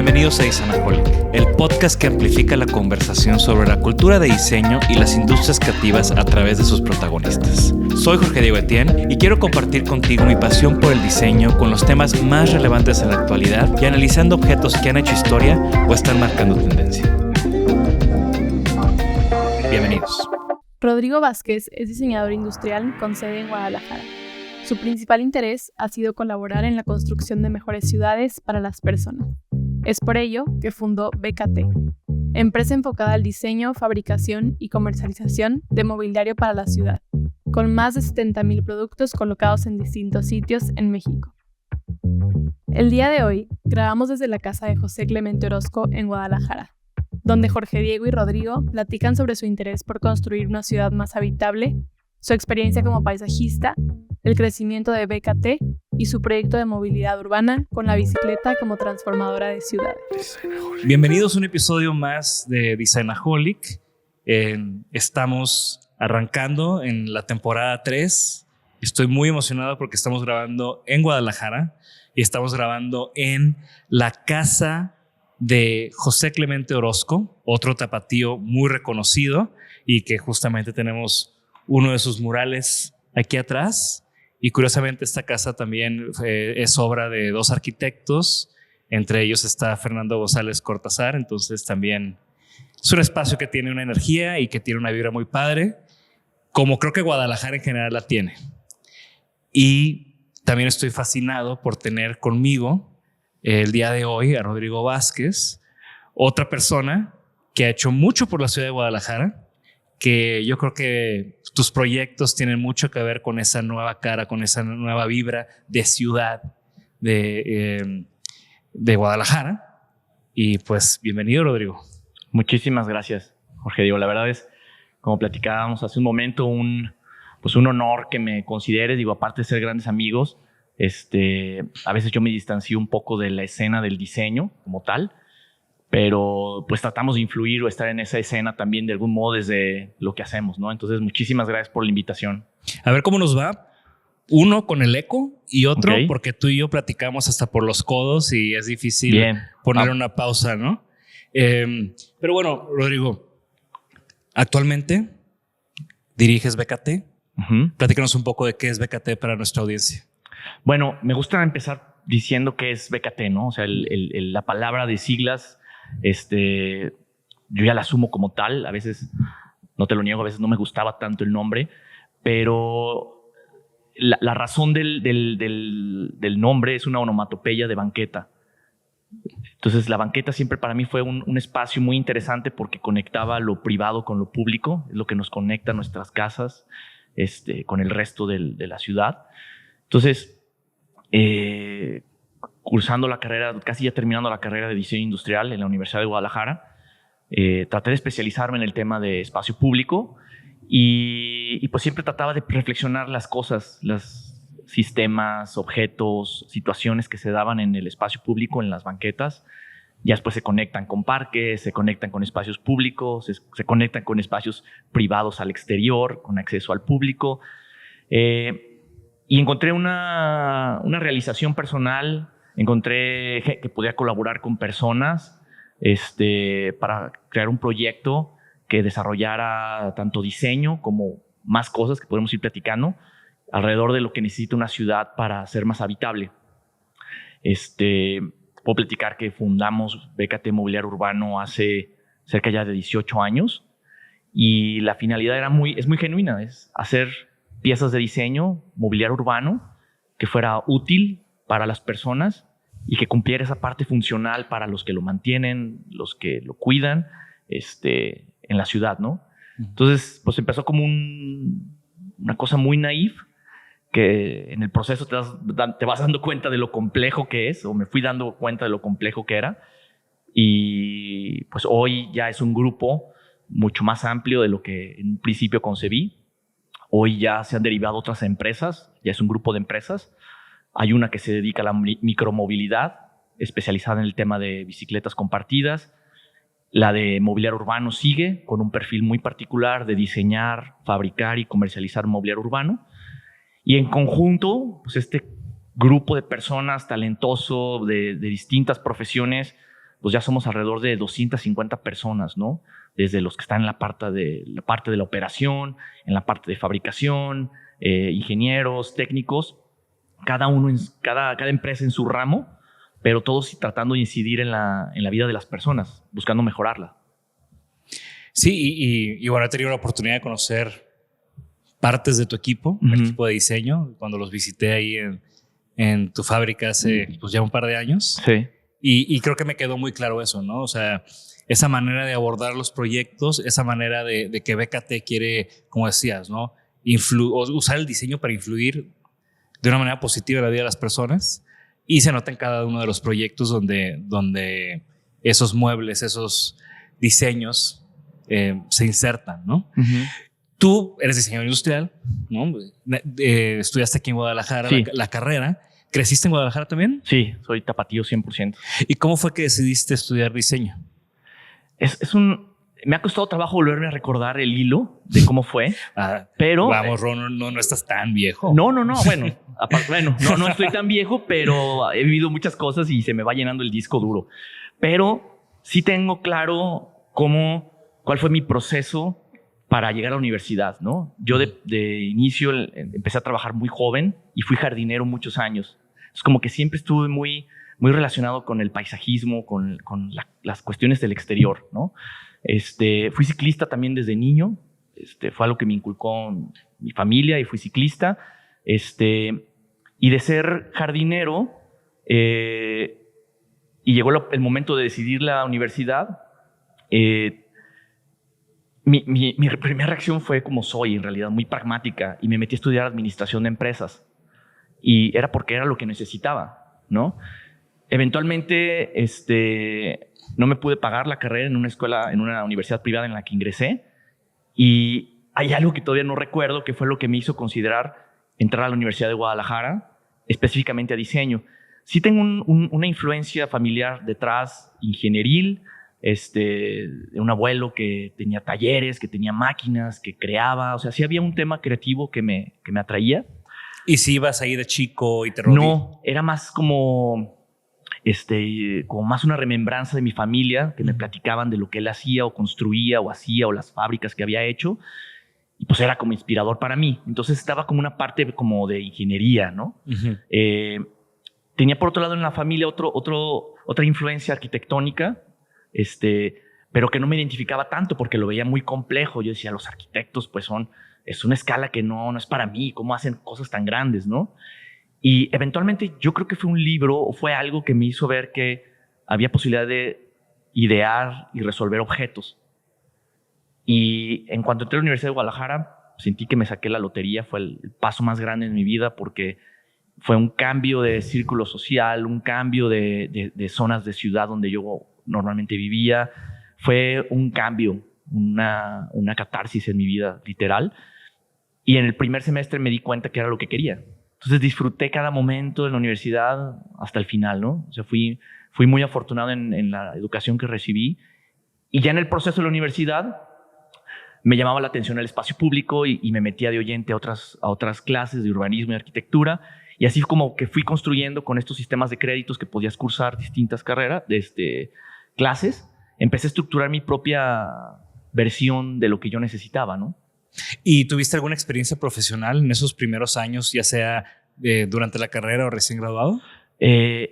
Bienvenidos a Designaholic, el podcast que amplifica la conversación sobre la cultura de diseño y las industrias creativas a través de sus protagonistas. Soy Jorge Diego Etienne y quiero compartir contigo mi pasión por el diseño con los temas más relevantes en la actualidad y analizando objetos que han hecho historia o están marcando tendencia. Bienvenidos. Rodrigo Vázquez es diseñador industrial con sede en Guadalajara. Su principal interés ha sido colaborar en la construcción de mejores ciudades para las personas. Es por ello que fundó BKT, empresa enfocada al diseño, fabricación y comercialización de mobiliario para la ciudad, con más de 70,000 productos colocados en distintos sitios en México. El día de hoy grabamos desde la casa de José Clemente Orozco en Guadalajara, donde Jorge Diego y Rodrigo platican sobre su interés por construir una ciudad más habitable, su experiencia como paisajista, el crecimiento de BKT y su proyecto de movilidad urbana con la bicicleta como transformadora de ciudades. Bienvenidos a un episodio más de Designaholic. Estamos arrancando en la temporada 3. Estoy muy emocionado porque estamos grabando en Guadalajara y estamos grabando en la casa de José Clemente Orozco, otro tapatío muy reconocido y que justamente tenemos uno de sus murales aquí atrás. Y curiosamente esta casa también es obra de 2 arquitectos, entre ellos está Fernando González Cortázar, entonces también es un espacio que tiene una energía y que tiene una vibra muy padre, como creo que Guadalajara en general la tiene. Y también estoy fascinado por tener conmigo el día de hoy a Rodrigo Vázquez, otra persona que ha hecho mucho por la ciudad de Guadalajara, que yo creo que tus proyectos tienen mucho que ver con esa nueva cara, con esa nueva vibra de ciudad de Guadalajara. Y pues bienvenido, Rodrigo. Muchísimas gracias, Jorge Diego. La verdad es, como platicábamos hace un momento, un honor que me consideres. Digo, aparte de ser grandes amigos, a veces yo me distancio un poco de la escena del diseño como tal, pero pues tratamos de influir o estar en esa escena también de algún modo desde lo que hacemos, ¿no? Entonces, muchísimas gracias por la invitación. A ver cómo nos va. Uno con el eco y otro porque tú y yo platicamos hasta por los codos y es difícil poner una pausa, ¿no? Pero bueno, Rodrigo, actualmente diriges BKT. Platícanos un poco de qué es BKT para nuestra audiencia. Bueno, me gusta empezar diciendo qué es BKT, ¿no? O sea, la palabra de siglas, yo ya la asumo como tal. A veces, no te lo niego, a veces no me gustaba tanto el nombre, pero la razón del nombre es una onomatopeya de banqueta. Entonces, la banqueta siempre para mí fue un espacio muy interesante porque conectaba lo privado con lo público, es lo que nos conecta a nuestras casas con el resto de la ciudad. Entonces, cursando la carrera, casi ya terminando la carrera de diseño industrial en la Universidad de Guadalajara, traté de especializarme en el tema de espacio público y pues siempre trataba de reflexionar las cosas, los sistemas, objetos, situaciones que se daban en el espacio público, en las banquetas. Ya después se conectan con parques, se conectan con espacios públicos, se conectan con espacios privados al exterior, con acceso al público. Y encontré una realización personal, encontré que podía colaborar con personas para crear un proyecto que desarrollara tanto diseño como más cosas que podemos ir platicando alrededor de lo que necesita una ciudad para ser más habitable. Puedo platicar que fundamos BKT Mobiliario Urbano hace cerca ya de 18 años y la finalidad es muy genuina, es hacer piezas de diseño, mobiliario urbano, que fuera útil para las personas y que cumpliera esa parte funcional para los que lo mantienen, los que lo cuidan en la ciudad, ¿no? Entonces, pues empezó como una cosa muy naif, que en el proceso te vas dando cuenta de lo complejo que es, o me fui dando cuenta de lo complejo que era, y pues hoy ya es un grupo mucho más amplio de lo que en un principio concebí. Hoy ya se han derivado otras empresas, ya es un grupo de empresas. Hay una que se dedica a la micromovilidad, especializada en el tema de bicicletas compartidas. La de mobiliario urbano sigue con un perfil muy particular de diseñar, fabricar y comercializar mobiliario urbano. Y en conjunto, pues grupo de personas talentoso de distintas profesiones, pues ya somos alrededor de 250 personas, ¿no? Desde los que están en la parte de la operación, en la parte de fabricación, ingenieros, técnicos, cada empresa en su ramo, pero todos tratando de incidir en la vida de las personas, buscando mejorarla. Sí, y bueno, he tenido la oportunidad de conocer partes de tu equipo, el equipo de diseño, cuando los visité ahí en tu fábrica hace pues ya un par de años. Sí. Y creo que me quedó muy claro eso, ¿no? O sea, esa manera de abordar los proyectos, esa manera de que BKT quiere, como decías, ¿no? Usar el diseño para influir de una manera positiva en la vida de las personas, y se nota en cada uno de los proyectos donde esos muebles, esos diseños se insertan, ¿no? Tú eres diseñador industrial, ¿no? Estudiaste aquí en Guadalajara, sí, la carrera. ¿Creciste en Guadalajara también? Sí, soy tapatío 100%. ¿Y cómo fue que decidiste estudiar diseño? Me ha costado trabajo volverme a recordar el hilo de cómo fue, pero... Vamos, Ron, no estás tan viejo. No, bueno, no estoy tan viejo, pero he vivido muchas cosas y se me va llenando el disco duro. Pero sí tengo claro cuál fue mi proceso para llegar a la universidad, ¿no? Yo de inicio empecé a trabajar muy joven y fui jardinero muchos años. Es como que siempre estuve muy, muy relacionado con el paisajismo, con las cuestiones del exterior, ¿no? Fui ciclista también desde niño. Fue algo que me inculcó mi familia y fui ciclista. Y de ser jardinero, y llegó el momento de decidir la universidad, mi primera reacción fue como soy, en realidad, muy pragmática, y me metí a estudiar administración de empresas. Y era porque era lo que necesitaba, ¿no? Eventualmente, no me pude pagar la carrera en una universidad privada en la que ingresé. Y hay algo que todavía no recuerdo, que fue lo que me hizo considerar entrar a la Universidad de Guadalajara, específicamente a diseño. Sí tengo una influencia familiar detrás, ingenieril, de un abuelo que tenía talleres, que tenía máquinas, que creaba. O sea, sí había un tema creativo que me atraía. ¿Y si ibas ahí de chico y te rodeó? No, era más como más una remembranza de mi familia, que me platicaban de lo que él hacía o construía o hacía, o las fábricas que había hecho. Y pues era como inspirador para mí. Entonces estaba como una parte como de ingeniería, ¿no? Tenía por otro lado en la familia otra influencia arquitectónica, pero que no me identificaba tanto porque lo veía muy complejo. Yo decía, los arquitectos pues es una escala que no es para mí. ¿Cómo hacen cosas tan grandes, no? Y eventualmente yo creo que fue un libro o fue algo que me hizo ver que había posibilidad de idear y resolver objetos. Y en cuanto entré a la Universidad de Guadalajara, sentí que me saqué la lotería. Fue el paso más grande en mi vida porque fue un cambio de círculo social, un cambio de zonas de ciudad donde yo normalmente vivía. Fue un cambio, una catarsis en mi vida, literal. Y en el primer semestre me di cuenta que era lo que quería. Entonces disfruté cada momento en la universidad hasta el final, ¿no? O sea, fui muy afortunado en la educación que recibí. Y ya en el proceso de la universidad me llamaba la atención el espacio público y me metía de oyente a otras clases de urbanismo y arquitectura. Y así como que fui construyendo con estos sistemas de créditos que podías cursar distintas carreras, clases, empecé a estructurar mi propia versión de lo que yo necesitaba, ¿no? ¿Y tuviste alguna experiencia profesional en esos primeros años, ya sea durante la carrera o recién graduado? En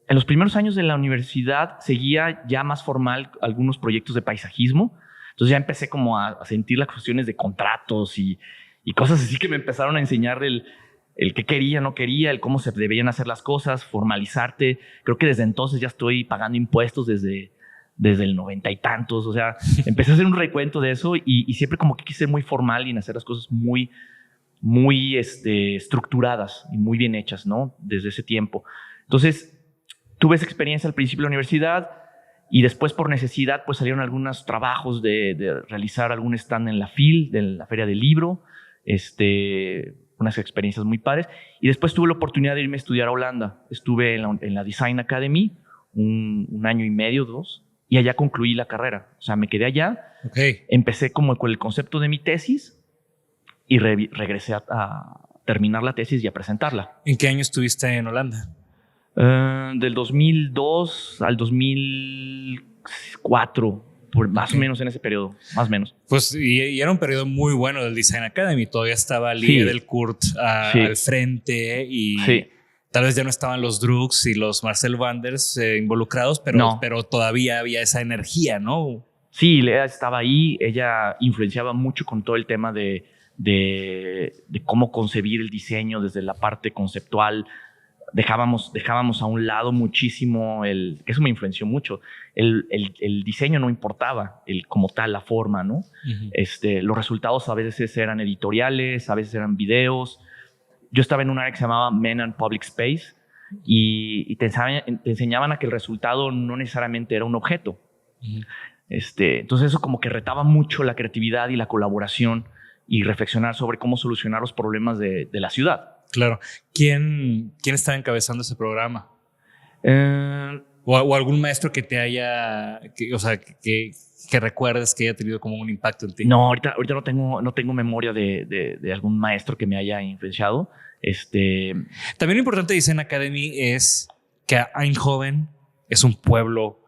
los primeros años de la universidad seguía ya más formal algunos proyectos de paisajismo. Entonces ya empecé como a sentir las cuestiones de contratos y cosas así que me empezaron a enseñar el qué quería, no quería, el cómo se debían hacer las cosas, formalizarte. Creo que desde entonces ya estoy pagando impuestos desde el 90 y tantos. O sea, empecé a hacer un recuento de eso y siempre como que quise ser muy formal y en hacer las cosas muy, muy estructuradas y muy bien hechas, ¿no? Desde ese tiempo. Entonces, tuve esa experiencia al principio de la universidad y después por necesidad pues salieron algunos trabajos de realizar algún stand en la FIL, de la Feria del Libro, unas experiencias muy padres. Y después tuve la oportunidad de irme a estudiar a Holanda. Estuve en la Design Academy un año y medio, 2, y allá concluí la carrera. O sea, me quedé allá. Okay. Empecé como con el concepto de mi tesis y regresé a terminar la tesis y a presentarla. ¿En qué año estuviste en Holanda? Del 2002 al 2004, más o menos en ese periodo, más o menos. Pues y era un periodo muy bueno del Design Academy. Todavía estaba Lee Edelkurt al frente y tal vez ya no estaban los Drucks y los Marcel Wanders involucrados, pero todavía había esa energía, ¿no? Sí, Lea estaba ahí. Ella influenciaba mucho con todo el tema de cómo concebir el diseño desde la parte conceptual. Dejábamos a un lado muchísimo eso me influenció mucho. El diseño no importaba, como tal, la forma, ¿no? Los resultados a veces eran editoriales, a veces eran videos. Yo estaba en un área que se llamaba Men and Public Space y te enseñaban a que el resultado no necesariamente era un objeto. Entonces eso como que retaba mucho la creatividad y la colaboración y reflexionar sobre cómo solucionar los problemas de la ciudad. Claro. ¿Quién estaba encabezando ese programa? O algún maestro que te haya, que recuerdes que haya tenido como un impacto en ti. No, ahorita no tengo memoria de algún maestro que me haya influenciado. También lo importante de Design Academy es que Eindhoven es un pueblo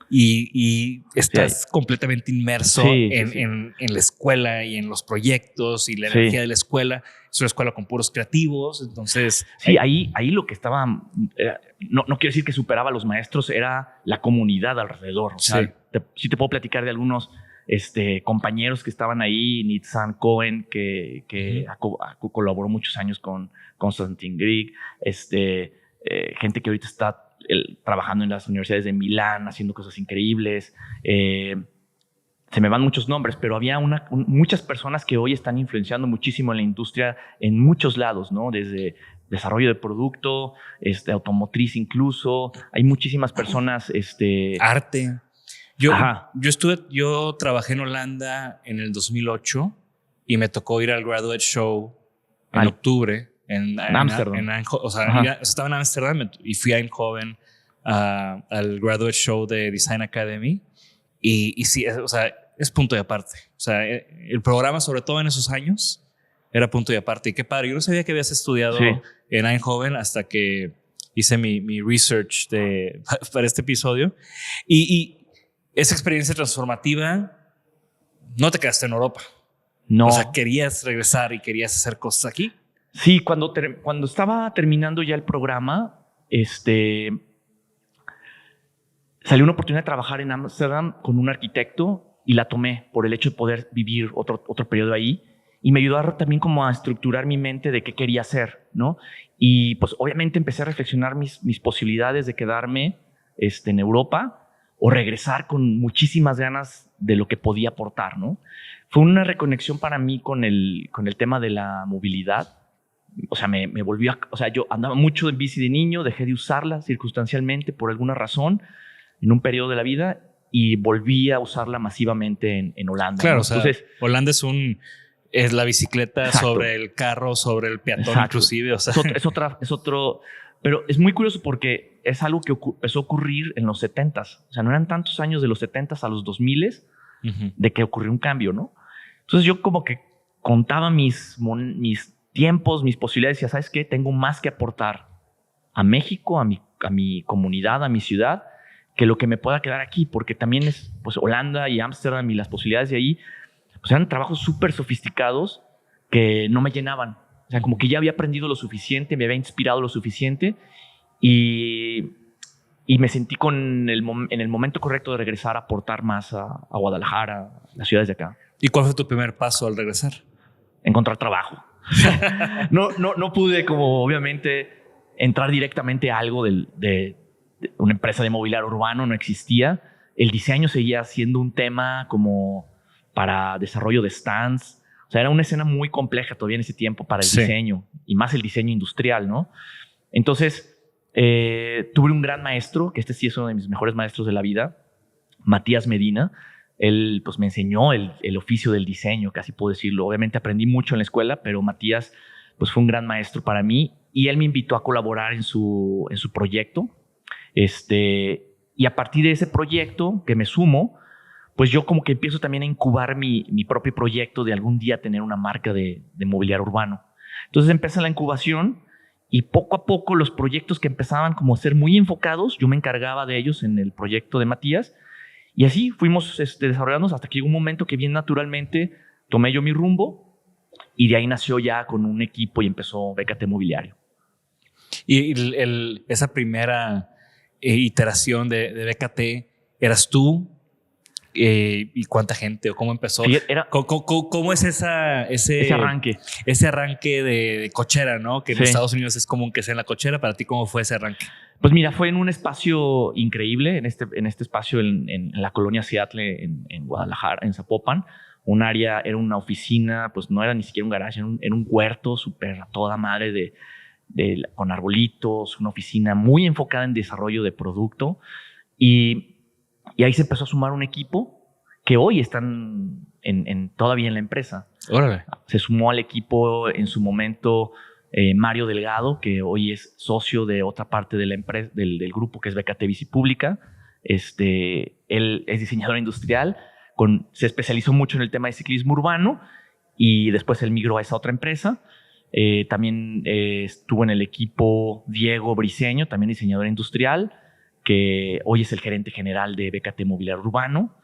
y estás completamente inmerso en la escuela y en los proyectos y la energía de la escuela. Es una escuela con puros creativos, entonces... Sí, ahí lo que estaba... no quiero decir que superaba a los maestros, era la comunidad alrededor. O sea, sí te puedo platicar de algunos compañeros que estaban ahí. Nitzan Cohen, que colaboró muchos años con Konstantin Grieg. Gente que ahorita está trabajando en las universidades de Milán, haciendo cosas increíbles. Se me van muchos nombres, pero había muchas personas que hoy están influenciando muchísimo en la industria en muchos lados, ¿no? Desde desarrollo de producto, automotriz incluso. Hay muchísimas personas. Arte. Yo trabajé en Holanda en el 2008 y me tocó ir al Graduate Show en octubre. En Ámsterdam. Estaba en Ámsterdam y fui a Eindhoven al Graduate Show de Design Academy y sí, es punto y aparte. O sea, el programa, sobre todo en esos años, era punto y aparte. Y qué padre. Yo no sabía que habías estudiado en Eindhoven hasta que hice mi research para este episodio. Y esa experiencia transformativa, no te quedaste en Europa. No. O sea, querías regresar y querías hacer cosas aquí. Sí, cuando estaba terminando ya el programa, salió una oportunidad de trabajar en Ámsterdam con un arquitecto y la tomé por el hecho de poder vivir otro periodo ahí. Y me ayudó también como a estructurar mi mente de qué quería hacer, ¿no? Y pues obviamente empecé a reflexionar mis posibilidades de quedarme en Europa o regresar con muchísimas ganas de lo que podía aportar, ¿no? Fue una reconexión para mí con el tema de la movilidad. O sea, me volvió yo andaba mucho en bici de niño, dejé de usarla circunstancialmente por alguna razón en un periodo de la vida y volví a usarla masivamente en Holanda. Claro, ¿no? o sea, entonces, Holanda es la bicicleta sobre el carro, sobre el peatón inclusive. O sea. Es otro, pero es muy curioso porque es algo que empezó a ocurrir en los 70s. O sea, no eran tantos años de los 70s a los 2000s de que ocurrió un cambio, ¿no? Entonces yo como que contaba mis tiempos, mis posibilidades, y ¿sabes qué? Tengo más que aportar a México, a mi comunidad, a mi ciudad, que lo que me pueda quedar aquí, porque también es pues Holanda y Ámsterdam y las posibilidades de ahí, pues eran trabajos súper sofisticados que no me llenaban. O sea, como que ya había aprendido lo suficiente, me había inspirado lo suficiente y me sentí en el momento correcto de regresar a aportar más a Guadalajara, a las ciudades de acá. ¿Y cuál fue tu primer paso al regresar? Encontrar trabajo. No pude, como obviamente, entrar directamente a algo de una empresa de mobiliario urbano, no existía. El diseño seguía siendo un tema como para desarrollo de stands. O sea, era una escena muy compleja todavía en ese tiempo para el diseño, y más el diseño industrial, ¿no? Entonces, tuve un gran maestro, que sí es uno de mis mejores maestros de la vida, Matías Medina. Él pues me enseñó el oficio del diseño, casi puedo decirlo. Obviamente aprendí mucho en la escuela, pero Matías pues fue un gran maestro para mí y él me invitó a colaborar en su proyecto. Y a partir de ese proyecto que me sumo, pues yo como que empiezo también a incubar mi propio proyecto de algún día tener una marca de mobiliario urbano. Entonces empieza la incubación Y poco a poco los proyectos que empezaban como a ser muy enfocados, yo me encargaba de ellos en el proyecto de Matías. Y así fuimos desarrollándonos hasta que llegó un momento que bien naturalmente tomé yo mi rumbo y de ahí nació ya con un equipo y empezó BKT Mobiliario. Y esa primera iteración de BKT, ¿eras tú? ¿Y cuánta gente? ¿O cómo empezó? Sí, ¿Cómo es ese arranque? Ese arranque de cochera, ¿no? Que en Sí. Estados Unidos es común que sea en la cochera. ¿Para ti cómo fue ese arranque? Pues mira, fue en un espacio increíble, en este espacio en la colonia Seattle, en Guadalajara, en Zapopan. Era una oficina, pues no era ni siquiera un garage, era un huerto súper a toda madre con arbolitos, una oficina muy enfocada en desarrollo de producto. Y ahí se empezó a sumar un equipo que hoy están todavía en la empresa. Órale. Se sumó al equipo en su momento Mario Delgado, que hoy es socio de otra parte de la empresa, del grupo que es BKT Visipública. Él es diseñador industrial, se especializó mucho en el tema de ciclismo urbano y después él migró a esa otra empresa. También estuvo en el equipo Diego Briceño, también diseñador industrial, que hoy es el gerente general de BKT Mobiliario Urbano.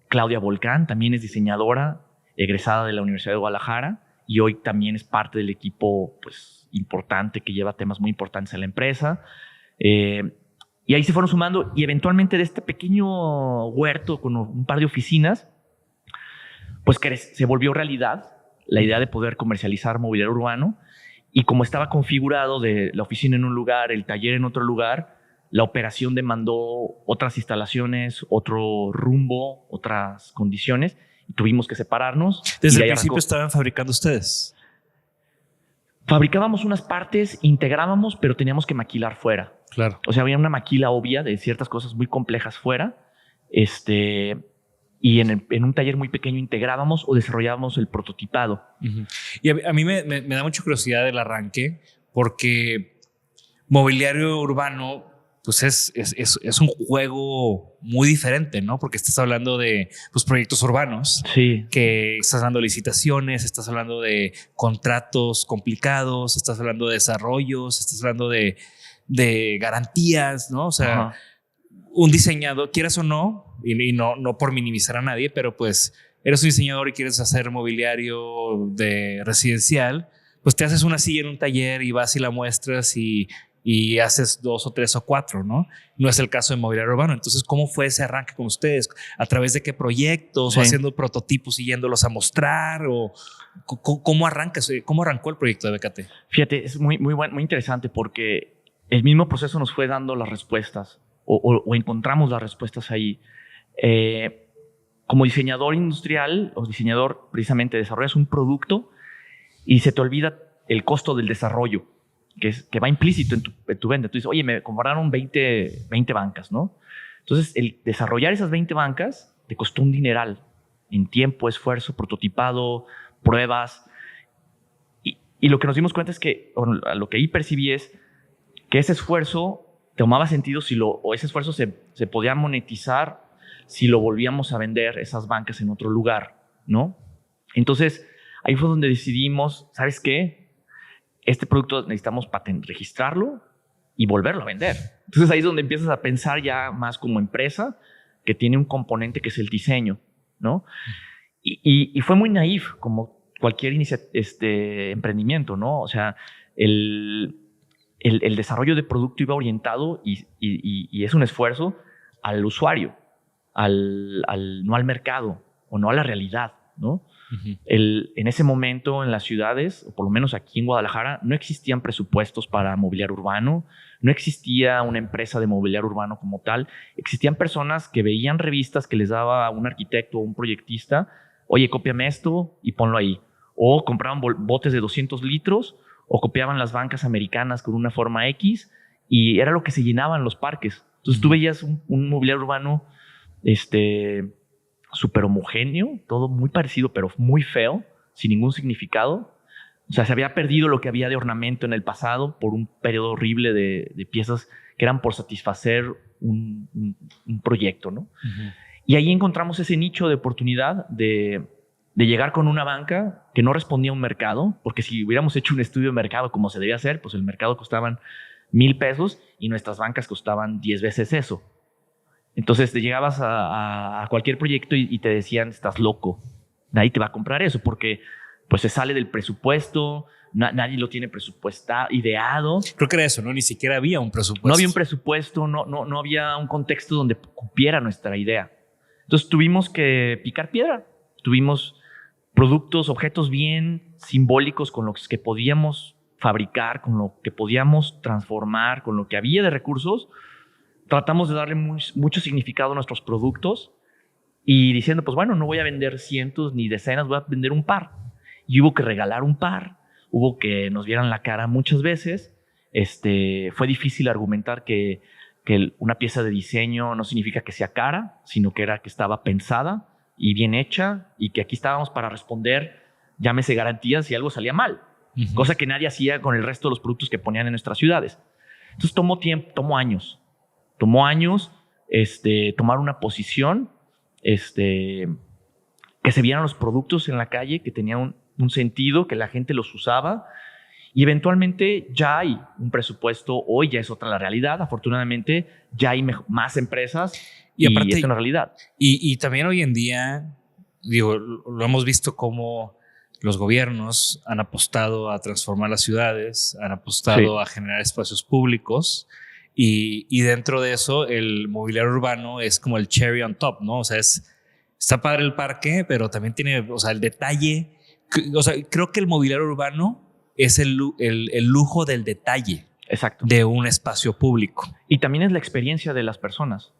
Claudia Volcán también es diseñadora, egresada de la Universidad de Guadalajara y hoy también es parte del equipo pues, importante que lleva temas muy importantes en la empresa. Y ahí se fueron sumando y eventualmente de este pequeño huerto con un par de oficinas, pues se volvió realidad la idea de poder comercializar mobiliario urbano y como estaba configurado de la oficina en un lugar, el taller en otro lugar, la operación demandó otras instalaciones, otro rumbo, otras condiciones y tuvimos que separarnos. ¿Desde el principio estaban fabricando ustedes? Fabricábamos unas partes, integrábamos, pero teníamos que maquilar fuera. Claro. O sea, había una maquila obvia de ciertas cosas muy complejas fuera. Y en un taller muy pequeño integrábamos o desarrollábamos el prototipado. Uh-huh. Y a mí me da mucha curiosidad el arranque porque mobiliario urbano pues es un juego muy diferente, ¿no? Porque estás hablando de pues, proyectos urbanos, sí, que estás hablando de licitaciones, estás hablando de contratos complicados, estás hablando de desarrollos, estás hablando de garantías, ¿no? O sea, ajá, un diseñador, quieras o no, y no por minimizar a nadie, pero pues eres un diseñador y quieres hacer mobiliario de residencial, pues te haces una silla en un taller y vas y la muestras y haces 2 o 3 o 4, ¿no? No es el caso de mobiliario urbano. Entonces, ¿cómo fue ese arranque con ustedes? ¿A través de qué proyectos? Sí. ¿O haciendo prototipos y yéndolos a mostrar? ¿O cómo arrancó el proyecto de BKT? Fíjate, es muy interesante porque el mismo proceso nos fue dando las respuestas o encontramos las respuestas ahí. Como diseñador industrial o diseñador, precisamente desarrollas un producto y se te olvida el costo del desarrollo, que va implícito en tu venta. Tú dices, oye, me compraron 20 bancas, ¿no? Entonces, el desarrollar esas 20 bancas te costó un dineral en tiempo, esfuerzo, prototipado, pruebas. Y lo que nos dimos cuenta es que, o lo que ahí percibí es que ese esfuerzo tomaba sentido o ese esfuerzo se podía monetizar si lo volvíamos a vender esas bancas en otro lugar, ¿no? Entonces, ahí fue donde decidimos, ¿sabes qué? Este producto necesitamos registrarlo y volverlo a vender. Entonces ahí es donde empiezas a pensar ya más como empresa que tiene un componente que es el diseño, ¿no? Y fue muy naif como cualquier emprendimiento, ¿no? O sea, el desarrollo de producto iba orientado y es un esfuerzo al usuario, no al mercado o no a la realidad, ¿no? Uh-huh. En ese momento en las ciudades, o por lo menos aquí en Guadalajara, no existían presupuestos para mobiliario urbano, no existía una empresa de mobiliario urbano como tal. Existían personas que veían revistas que les daba un arquitecto o un proyectista, oye, cópiame esto y ponlo ahí. O compraban botes de 200 litros o copiaban las bancas americanas con una forma X y era lo que se llenaba en los parques. Entonces uh-huh. Tú veías un mobiliario urbano súper homogéneo, todo muy parecido, pero muy feo, sin ningún significado. O sea, se había perdido lo que había de ornamento en el pasado por un periodo horrible de piezas que eran por satisfacer un proyecto, ¿no? Uh-huh. Y ahí encontramos ese nicho de oportunidad de de llegar con una banca que no respondía a un mercado, porque si hubiéramos hecho un estudio de mercado como se debía hacer, pues el mercado costaban 1,000 pesos y nuestras bancas costaban 10 veces eso. Entonces te llegabas a cualquier proyecto y te decían, estás loco, nadie te va a comprar eso porque pues se sale del presupuesto, nadie lo tiene presupuestado, ideado. Creo que era eso, ¿no? Ni siquiera había un presupuesto. No había un presupuesto, no había un contexto donde cupiera nuestra idea. Entonces tuvimos que picar piedra, tuvimos productos, objetos bien simbólicos con los que podíamos fabricar, con lo que podíamos transformar, con lo que había de recursos. Tratamos de darle mucho significado a nuestros productos y diciendo, pues bueno, no voy a vender cientos ni decenas, voy a vender un par. Y hubo que regalar un par, hubo que nos vieran la cara muchas veces. Fue difícil argumentar que una pieza de diseño no significa que sea cara, sino que estaba pensada y bien hecha y que aquí estábamos para responder, llámese garantías si algo salía mal, cosa que nadie hacía con el resto de los productos que ponían en nuestras ciudades. Entonces tomó tiempo, tomó años tomar una posición, que se vieran los productos en la calle, que tenían un sentido, que la gente los usaba. Y eventualmente ya hay un presupuesto, hoy ya es otra la realidad, afortunadamente ya hay más empresas y aparte, es una realidad. Y también hoy en día, digo, lo hemos visto como los gobiernos han apostado a transformar las ciudades, han apostado a generar espacios públicos y dentro de eso el mobiliario urbano es como el cherry on top, ¿no? O sea, está padre el parque, pero también tiene, o sea, el detalle. O sea, creo que el mobiliario urbano es el lujo del detalle. Exacto. De un espacio público. Y también es la experiencia de las personas,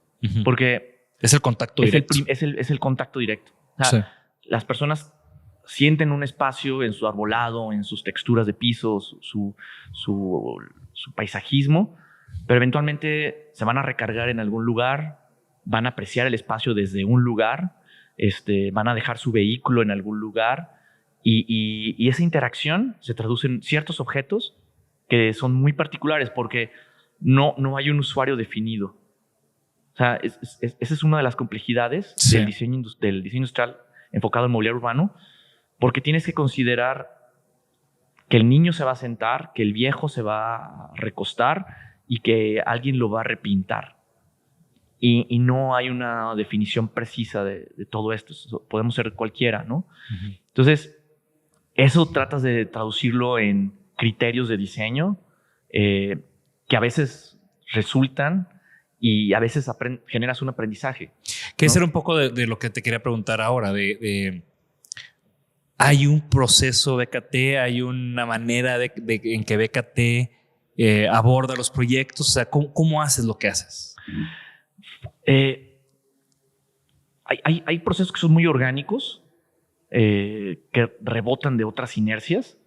porque es el contacto directo. Es el contacto directo. O sea, las personas sienten un espacio en su arbolado, en sus texturas de pisos, su paisajismo, pero eventualmente se van a recargar en algún lugar, van a apreciar el espacio desde un lugar, van a dejar su vehículo en algún lugar y esa interacción se traduce en ciertos objetos que son muy particulares porque no hay un usuario definido. O sea, esa es una de las complejidades del diseño industrial enfocado en mobiliario urbano, porque tienes que considerar que el niño se va a sentar, que el viejo se va a recostar y que alguien lo va a repintar. Y no hay una definición precisa de todo esto. Podemos ser cualquiera, ¿no? Entonces, eso tratas de traducirlo en criterios de diseño que a veces resultan y a veces generas un aprendizaje. Que ese era un poco de lo que te quería preguntar ahora. ¿Hay un proceso BKT? ¿Hay una manera en que BKT aborda los proyectos? O sea, ¿cómo haces lo que haces? Hay procesos que son muy orgánicos, que rebotan de otras inercias,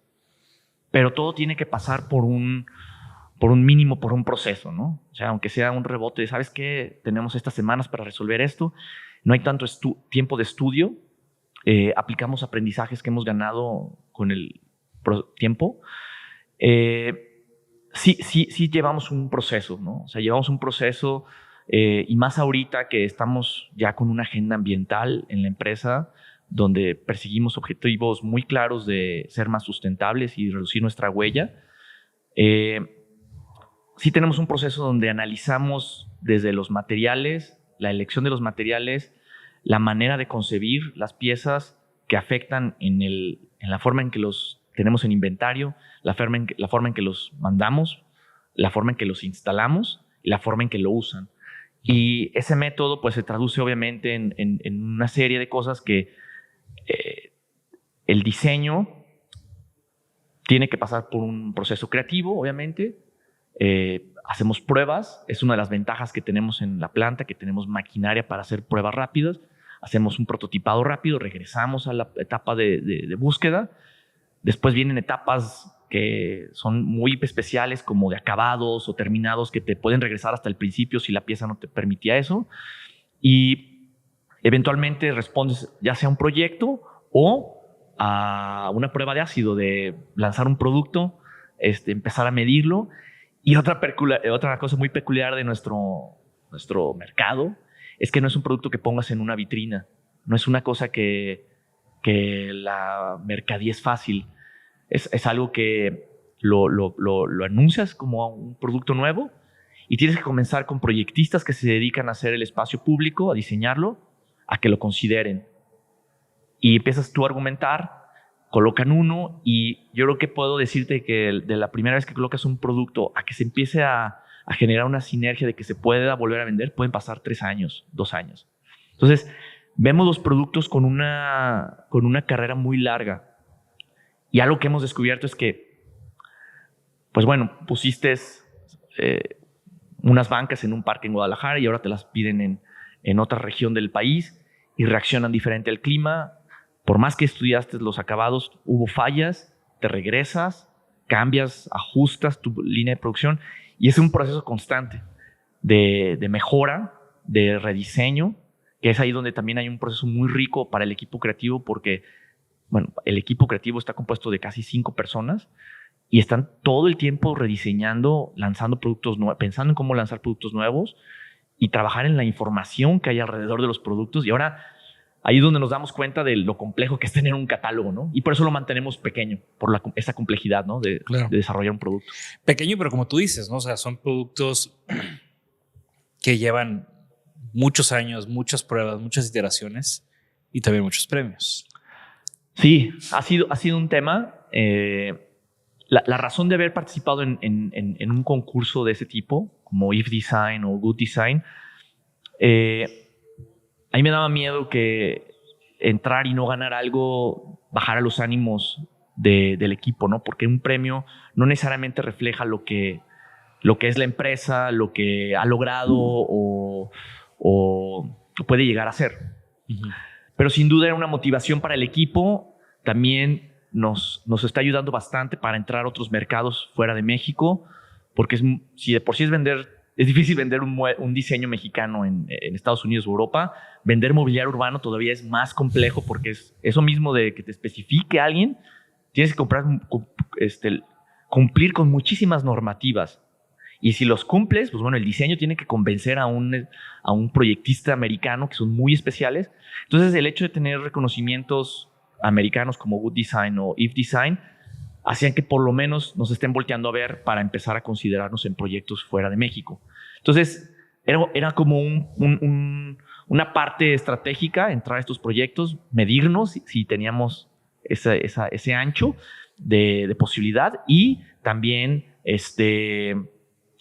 pero todo tiene que pasar por un mínimo, por un proceso, ¿no? O sea, aunque sea un rebote de, ¿sabes qué? Tenemos estas semanas para resolver esto. No hay tanto tiempo de estudio. Aplicamos aprendizajes que hemos ganado con el tiempo. Sí llevamos un proceso, ¿no? O sea, llevamos un proceso y más ahorita que estamos ya con una agenda ambiental en la empresa donde perseguimos objetivos muy claros de ser más sustentables y reducir nuestra huella. Sí tenemos un proceso donde analizamos desde los materiales, la elección de los materiales, la manera de concebir las piezas que afectan en la forma en que los tenemos en inventario, la forma en que los mandamos, la forma en que los instalamos y la forma en que lo usan. Y ese método pues se traduce obviamente en una serie de cosas que el diseño tiene que pasar por un proceso creativo, obviamente. Hacemos pruebas, es una de las ventajas que tenemos en la planta, que tenemos maquinaria para hacer pruebas rápidas. Hacemos un prototipado rápido, regresamos a la etapa de búsqueda. Después vienen etapas que son muy especiales, como de acabados o terminados, que te pueden regresar hasta el principio si la pieza no te permitía eso. Y eventualmente respondes ya sea a un proyecto o a una prueba de ácido, de lanzar un producto, empezar a medirlo. Y otra cosa muy peculiar de nuestro mercado es que no es un producto que pongas en una vitrina. No es una cosa que que la mercadía es fácil. Es algo que lo anuncias como un producto nuevo y tienes que comenzar con proyectistas que se dedican a hacer el espacio público, a diseñarlo, a que lo consideren. Y empiezas tú a argumentar, colocan uno y yo creo que puedo decirte que de la primera vez que colocas un producto a que se empiece a generar una sinergia de que se pueda volver a vender, pueden pasar 3 años, 2 años. Entonces, vemos los productos con una carrera muy larga. Y algo que hemos descubierto es que, pues bueno, pusiste unas bancas en un parque en Guadalajara y ahora te las piden en otra región del país y reaccionan diferente al clima. Por más que estudiaste los acabados, hubo fallas, te regresas, cambias, ajustas tu línea de producción y es un proceso constante de mejora, de rediseño, que es ahí donde también hay un proceso muy rico para el equipo creativo porque, bueno, el equipo creativo está compuesto de casi 5 personas y están todo el tiempo rediseñando, lanzando productos nuevos, pensando en cómo lanzar productos nuevos y trabajar en la información que hay alrededor de los productos. Y ahora ahí es donde nos damos cuenta de lo complejo que es tener un catálogo, ¿no? Y por eso lo mantenemos pequeño, por esa complejidad, ¿no? De desarrollar un producto. Pequeño, pero como tú dices, ¿no? O sea, son productos que llevan muchos años, muchas pruebas, muchas iteraciones y también muchos premios. Sí, ha sido un tema. La razón de haber participado en un concurso de ese tipo, como If Design o Good Design, a mí me daba miedo que entrar y no ganar algo bajara los ánimos del equipo, ¿no? Porque un premio no necesariamente refleja lo que es la empresa, lo que ha logrado o puede llegar a ser. Uh-huh. Pero sin duda era una motivación para el equipo. También nos está ayudando bastante para entrar a otros mercados fuera de México, porque si de por sí es difícil vender un diseño mexicano en Estados Unidos o Europa, vender mobiliario urbano todavía es más complejo porque es eso mismo de que te especifique alguien, tienes que cumplir con muchísimas normativas. Y si los cumples, pues bueno, el diseño tiene que convencer a un proyectista americano que son muy especiales. Entonces, el hecho de tener reconocimientos americanos como Good Design o If Design hacían que por lo menos nos estén volteando a ver para empezar a considerarnos en proyectos fuera de México. Entonces, era como una parte estratégica entrar a estos proyectos, medirnos si teníamos ese ancho de posibilidad y también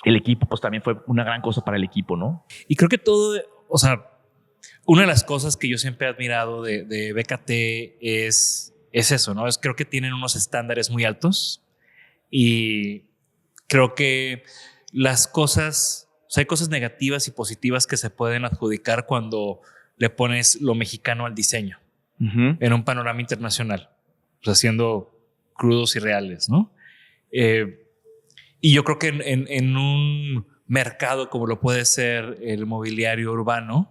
el equipo, pues también fue una gran cosa para el equipo, ¿no? Y creo que todo, o sea, una de las cosas que yo siempre he admirado de BKT es eso, ¿no? Creo que tienen unos estándares muy altos y creo que las cosas, o sea, hay cosas negativas y positivas que se pueden adjudicar cuando le pones lo mexicano al diseño uh-huh. en un panorama internacional, o sea, siendo crudos y reales, ¿no? Y yo creo que en un mercado como lo puede ser el mobiliario urbano,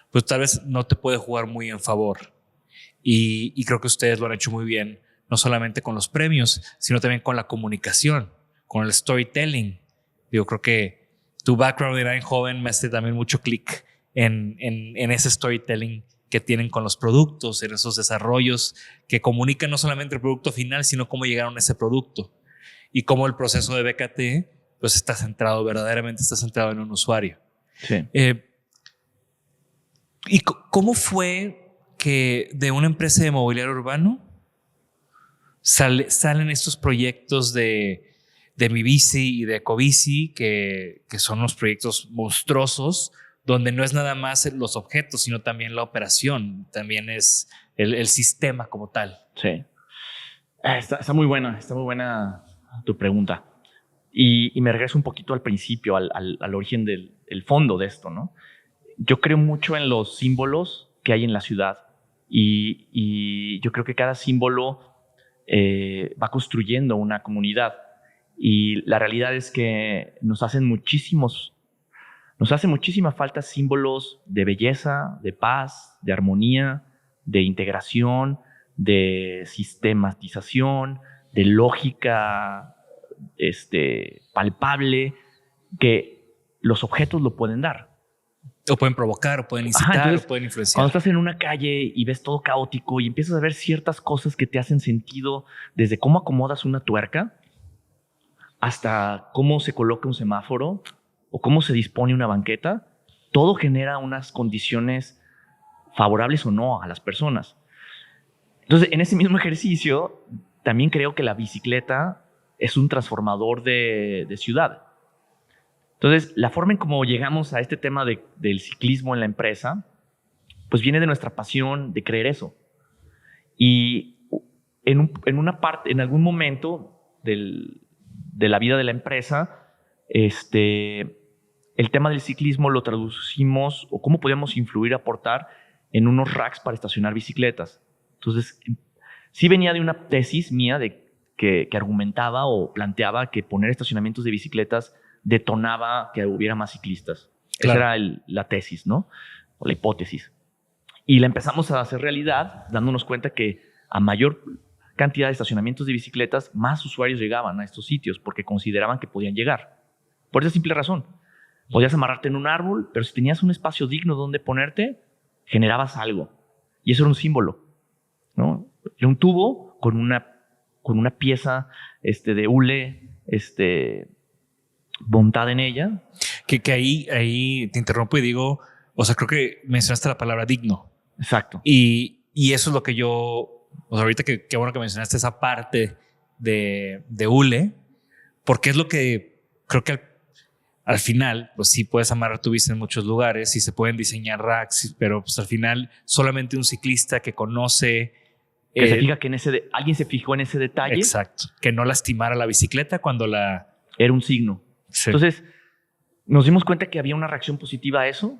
pues tal vez no te puede jugar muy en favor. Y creo que ustedes lo han hecho muy bien, no solamente con los premios, sino también con la comunicación, con el storytelling. Yo creo que tu background era en joven me hace también mucho clic en ese storytelling que tienen con los productos, en esos desarrollos que comunican no solamente el producto final, sino cómo llegaron a ese producto. Y cómo el proceso de BKT pues verdaderamente está centrado en un usuario. Sí. ¿Y cómo fue que de una empresa de mobiliario urbano salen estos proyectos de Mibici y de Ecobici, que son unos proyectos monstruosos, donde no es nada más los objetos, sino también la operación, también es el sistema como tal? Sí. Está muy buena tu pregunta. Y me regreso un poquito al principio, al origen del fondo de esto, ¿no? Yo creo mucho en los símbolos que hay en la ciudad y yo creo que cada símbolo va construyendo una comunidad y la realidad es que nos hace muchísima falta símbolos de belleza, de paz, de armonía, de integración, de sistematización, de lógica palpable, que los objetos lo pueden dar. O pueden provocar, o pueden incitar, entonces, o pueden influenciar. Cuando estás en una calle y ves todo caótico y empiezas a ver ciertas cosas que te hacen sentido, desde cómo acomodas una tuerca hasta cómo se coloca un semáforo o cómo se dispone una banqueta, todo genera unas condiciones favorables o no a las personas. Entonces, en ese mismo ejercicio, también creo que la bicicleta es un transformador de ciudad. Entonces, la forma en cómo llegamos a este tema del ciclismo en la empresa, pues viene de nuestra pasión de creer eso. Y en algún momento de la vida de la empresa, el tema del ciclismo lo traducimos, o cómo podíamos influir, aportar en unos racks para estacionar bicicletas. Entonces, sí venía de una tesis mía que argumentaba o planteaba que poner estacionamientos de bicicletas detonaba que hubiera más ciclistas. Claro. Esa era la tesis, ¿no? O la hipótesis. Y la empezamos a hacer realidad, dándonos cuenta que a mayor cantidad de estacionamientos de bicicletas, más usuarios llegaban a estos sitios porque consideraban que podían llegar. Por esa simple razón. Podías amarrarte en un árbol, pero si tenías un espacio digno donde ponerte, generabas algo. Y eso era un símbolo, ¿no? Era un tubo con una pieza de hule montada en ella. Que ahí te interrumpo y digo, o sea, creo que mencionaste la palabra digno. Exacto. Y eso es lo que yo, o sea, ahorita qué bueno que mencionaste esa parte de hule, porque es lo que creo que al final, pues sí puedes amarrar tu bici en muchos lugares y se pueden diseñar racks, pero pues al final solamente un ciclista que conoce... Que se fija que alguien se fijó en ese detalle. Exacto. Que no lastimara la bicicleta cuando la... Era un signo. Sí. Entonces, nos dimos cuenta que había una reacción positiva a eso.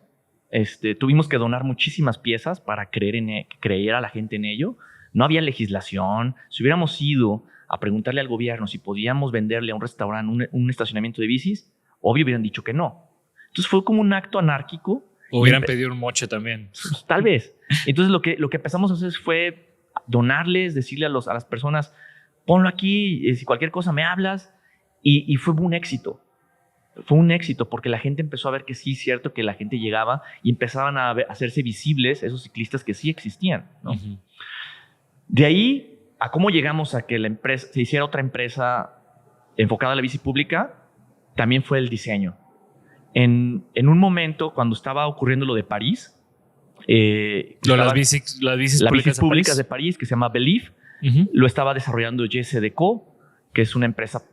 Tuvimos que donar muchísimas piezas para que creyera la gente en ello. No había legislación. Si hubiéramos ido a preguntarle al gobierno si podíamos venderle a un restaurante un estacionamiento de bicis, obvio hubieran dicho que no. Entonces fue como un acto anárquico. Hubieran pedido un moche también. Pues, tal vez. Entonces lo que empezamos a hacer fue donarles, decirle a las personas, ponlo aquí, si cualquier cosa me hablas. Y fue un éxito. Fue un éxito porque la gente empezó a ver que sí es cierto que la gente llegaba y empezaban a hacerse visibles esos ciclistas que sí existían, ¿no? Uh-huh. De ahí a cómo llegamos a que la empresa se hiciera otra empresa enfocada a la bici pública, también fue el diseño. En un momento, cuando estaba ocurriendo lo de París, las bicis públicas de París, que se llama Believe, uh-huh. Lo estaba desarrollando JCDecaux, que es una empresa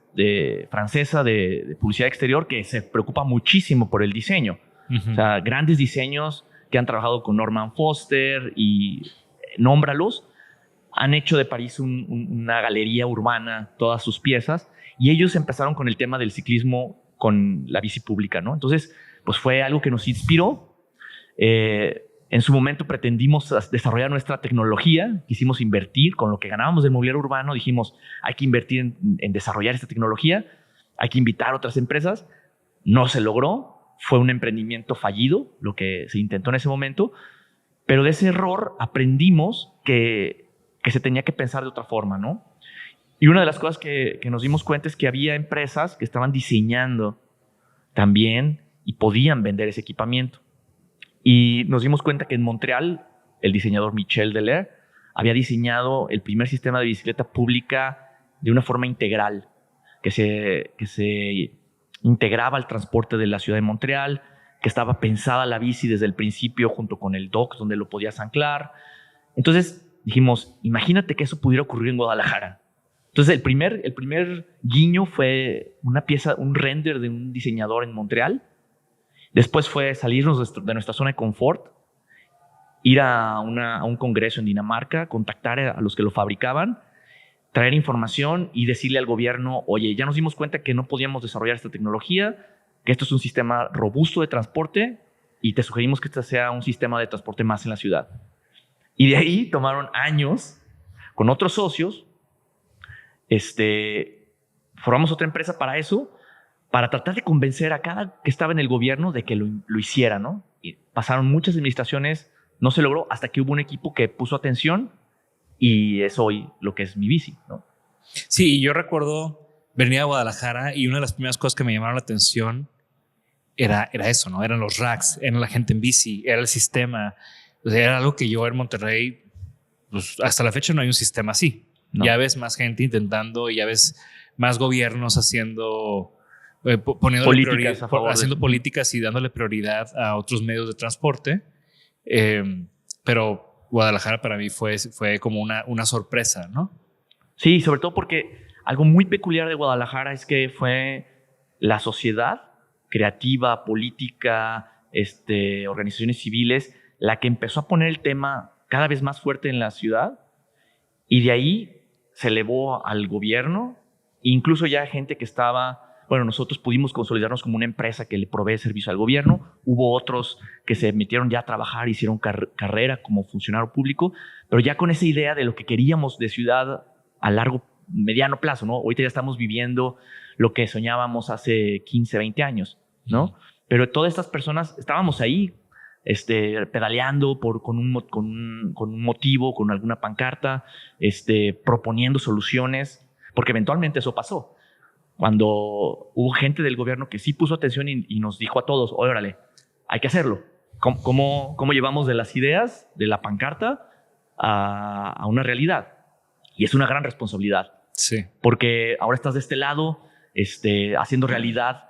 francesa de publicidad exterior que se preocupa muchísimo por el diseño. Uh-huh. O sea, grandes diseños que han trabajado con Norman Foster y nómbralos, han hecho de París una galería urbana, todas sus piezas, y ellos empezaron con el tema del ciclismo con la bici pública, ¿no? Entonces, pues fue algo que nos inspiró. En su momento pretendimos desarrollar nuestra tecnología, quisimos invertir con lo que ganábamos del mobiliario urbano, dijimos, hay que invertir en desarrollar esta tecnología, hay que invitar a otras empresas. No se logró, fue un emprendimiento fallido, lo que se intentó en ese momento, pero de ese error aprendimos que se tenía que pensar de otra forma, ¿no? Y una de las cosas que nos dimos cuenta es que había empresas que estaban diseñando también y podían vender ese equipamiento. Y nos dimos cuenta que en Montreal, el diseñador Michel Delair había diseñado el primer sistema de bicicleta pública de una forma integral, que se integraba al transporte de la ciudad de Montreal, que estaba pensada la bici desde el principio junto con el dock donde lo podías anclar. Entonces dijimos, imagínate que eso pudiera ocurrir en Guadalajara. Entonces el primer guiño fue una pieza, un render de un diseñador en Montreal. Después fue salirnos de nuestra zona de confort, ir a un congreso en Dinamarca, contactar a los que lo fabricaban, traer información y decirle al gobierno, oye, ya nos dimos cuenta que no podíamos desarrollar esta tecnología, que esto es un sistema robusto de transporte y te sugerimos que este sea un sistema de transporte más en la ciudad. Y de ahí tomaron años con otros socios, formamos otra empresa para eso, para tratar de convencer a cada que estaba en el gobierno de que lo hiciera, ¿no? Y pasaron muchas administraciones, no se logró, hasta que hubo un equipo que puso atención y es hoy lo que es mi bici, ¿no? Sí, yo recuerdo venir a Guadalajara y una de las primeras cosas que me llamaron la atención era eso, ¿no? Eran los racks, era la gente en bici, era el sistema. O sea, era algo que yo en Monterrey, pues hasta la fecha no hay un sistema así. No. Ya ves más gente intentando, ya ves más gobiernos haciendo, políticas a favor haciendo políticas y dándole prioridad a otros medios de transporte. Pero Guadalajara para mí fue como una sorpresa, ¿no? Sí, sobre todo porque algo muy peculiar de Guadalajara es que fue la sociedad creativa, política, organizaciones civiles, la que empezó a poner el tema cada vez más fuerte en la ciudad, y de ahí se elevó al gobierno, incluso ya gente que estaba, bueno, nosotros pudimos consolidarnos como una empresa que le provee servicio al gobierno, hubo otros que se metieron ya a trabajar, hicieron carrera como funcionario público, pero ya con esa idea de lo que queríamos de ciudad a mediano plazo, ¿no? Ahorita ya estamos viviendo lo que soñábamos hace 15, 20 años, ¿no? Pero todas estas personas estábamos ahí, pedaleando con un motivo, con alguna pancarta, proponiendo soluciones, porque eventualmente eso pasó. Cuando hubo gente del gobierno que sí puso atención y nos dijo a todos, órale, hay que hacerlo. ¿Cómo llevamos de las ideas, de la pancarta, a una realidad? Y es una gran responsabilidad. Sí. Porque ahora estás de este lado, haciendo realidad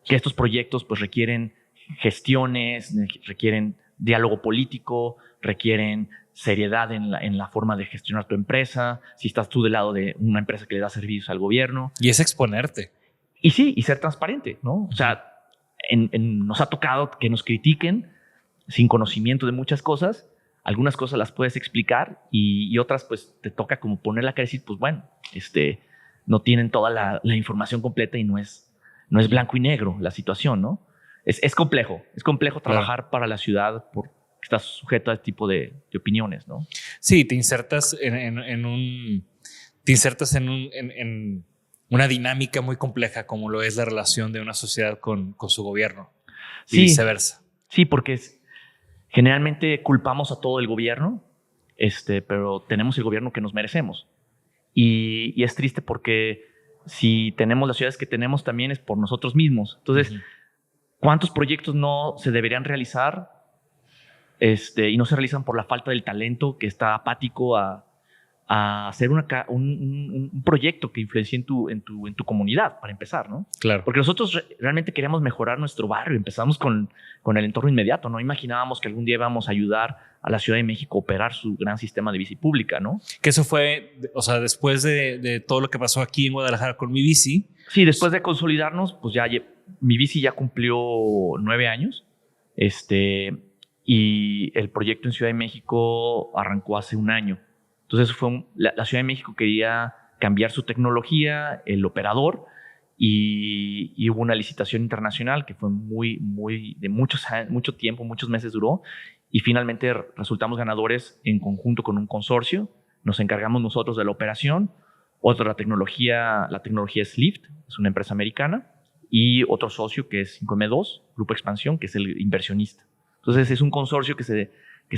que estos proyectos pues requieren gestiones, requieren diálogo político, requieren seriedad en la forma de gestionar tu empresa, si estás tú del lado de una empresa que le da servicios al gobierno. Y es exponerte. Y sí, y ser transparente, ¿no? O sea, nos ha tocado que nos critiquen sin conocimiento de muchas cosas. Algunas cosas las puedes explicar y otras pues te toca como poner la cara y decir, pues bueno, no tienen toda la información completa y no es blanco y negro la situación, ¿no? Es complejo trabajar para la ciudad porque estás sujeto a este tipo de opiniones, ¿no? Sí, te insertas en una dinámica muy compleja como lo es la relación de una sociedad con su gobierno y sí, viceversa. Sí, porque generalmente culpamos a todo el gobierno, pero tenemos el gobierno que nos merecemos. Y es triste porque si tenemos las ciudades que tenemos también es por nosotros mismos. Entonces, ¿cuántos proyectos no se deberían realizar y no se realizan por la falta del talento que está apático a hacer un proyecto que influencie en tu comunidad, para empezar, ¿no? Claro. Porque nosotros realmente queríamos mejorar nuestro barrio. Empezamos con el entorno inmediato. No imaginábamos que algún día íbamos a ayudar a la Ciudad de México a operar su gran sistema de bici pública, ¿no? Que eso fue, o sea, después de todo lo que pasó aquí en Guadalajara con Mi Bici. Sí, después de consolidarnos, pues ya Mi Bici ya cumplió 9 años. Y el proyecto en Ciudad de México arrancó hace un año. Entonces la Ciudad de México quería cambiar su tecnología, el operador, y hubo una licitación internacional que fue de mucho tiempo, muchos meses duró, y finalmente resultamos ganadores en conjunto con un consorcio. Nos encargamos nosotros de la operación, la tecnología es Lyft, es una empresa americana, y otro socio que es 5M2, Grupo Expansión, que es el inversionista. Entonces es un consorcio que se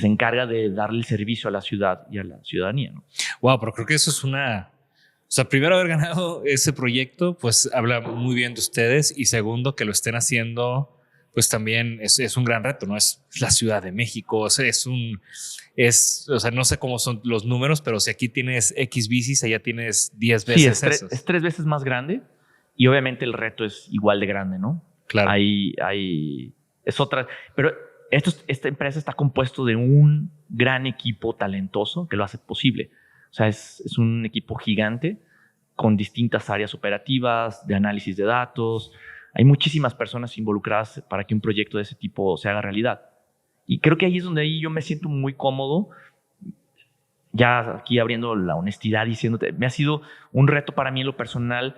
encarga de darle el servicio a la ciudad y a la ciudadanía, ¿no? Wow, pero creo que eso es o sea, primero haber ganado ese proyecto, pues habla muy bien de ustedes, y segundo, que lo estén haciendo, pues también es un gran reto, ¿no? Es la Ciudad de México, o sea, o sea, no sé cómo son los números, pero si aquí tienes X bicis, allá tienes 10 veces sí, es 3 veces más grande, y obviamente el reto es igual de grande, ¿no? Claro. Es otra, pero esta empresa está compuesto de un gran equipo talentoso que lo hace posible. O sea, es un equipo gigante con distintas áreas operativas, de análisis de datos. Hay muchísimas personas involucradas para que un proyecto de ese tipo se haga realidad. Y creo que ahí es donde yo me siento muy cómodo, ya aquí abriendo la honestidad, diciéndote, me ha sido un reto para mí en lo personal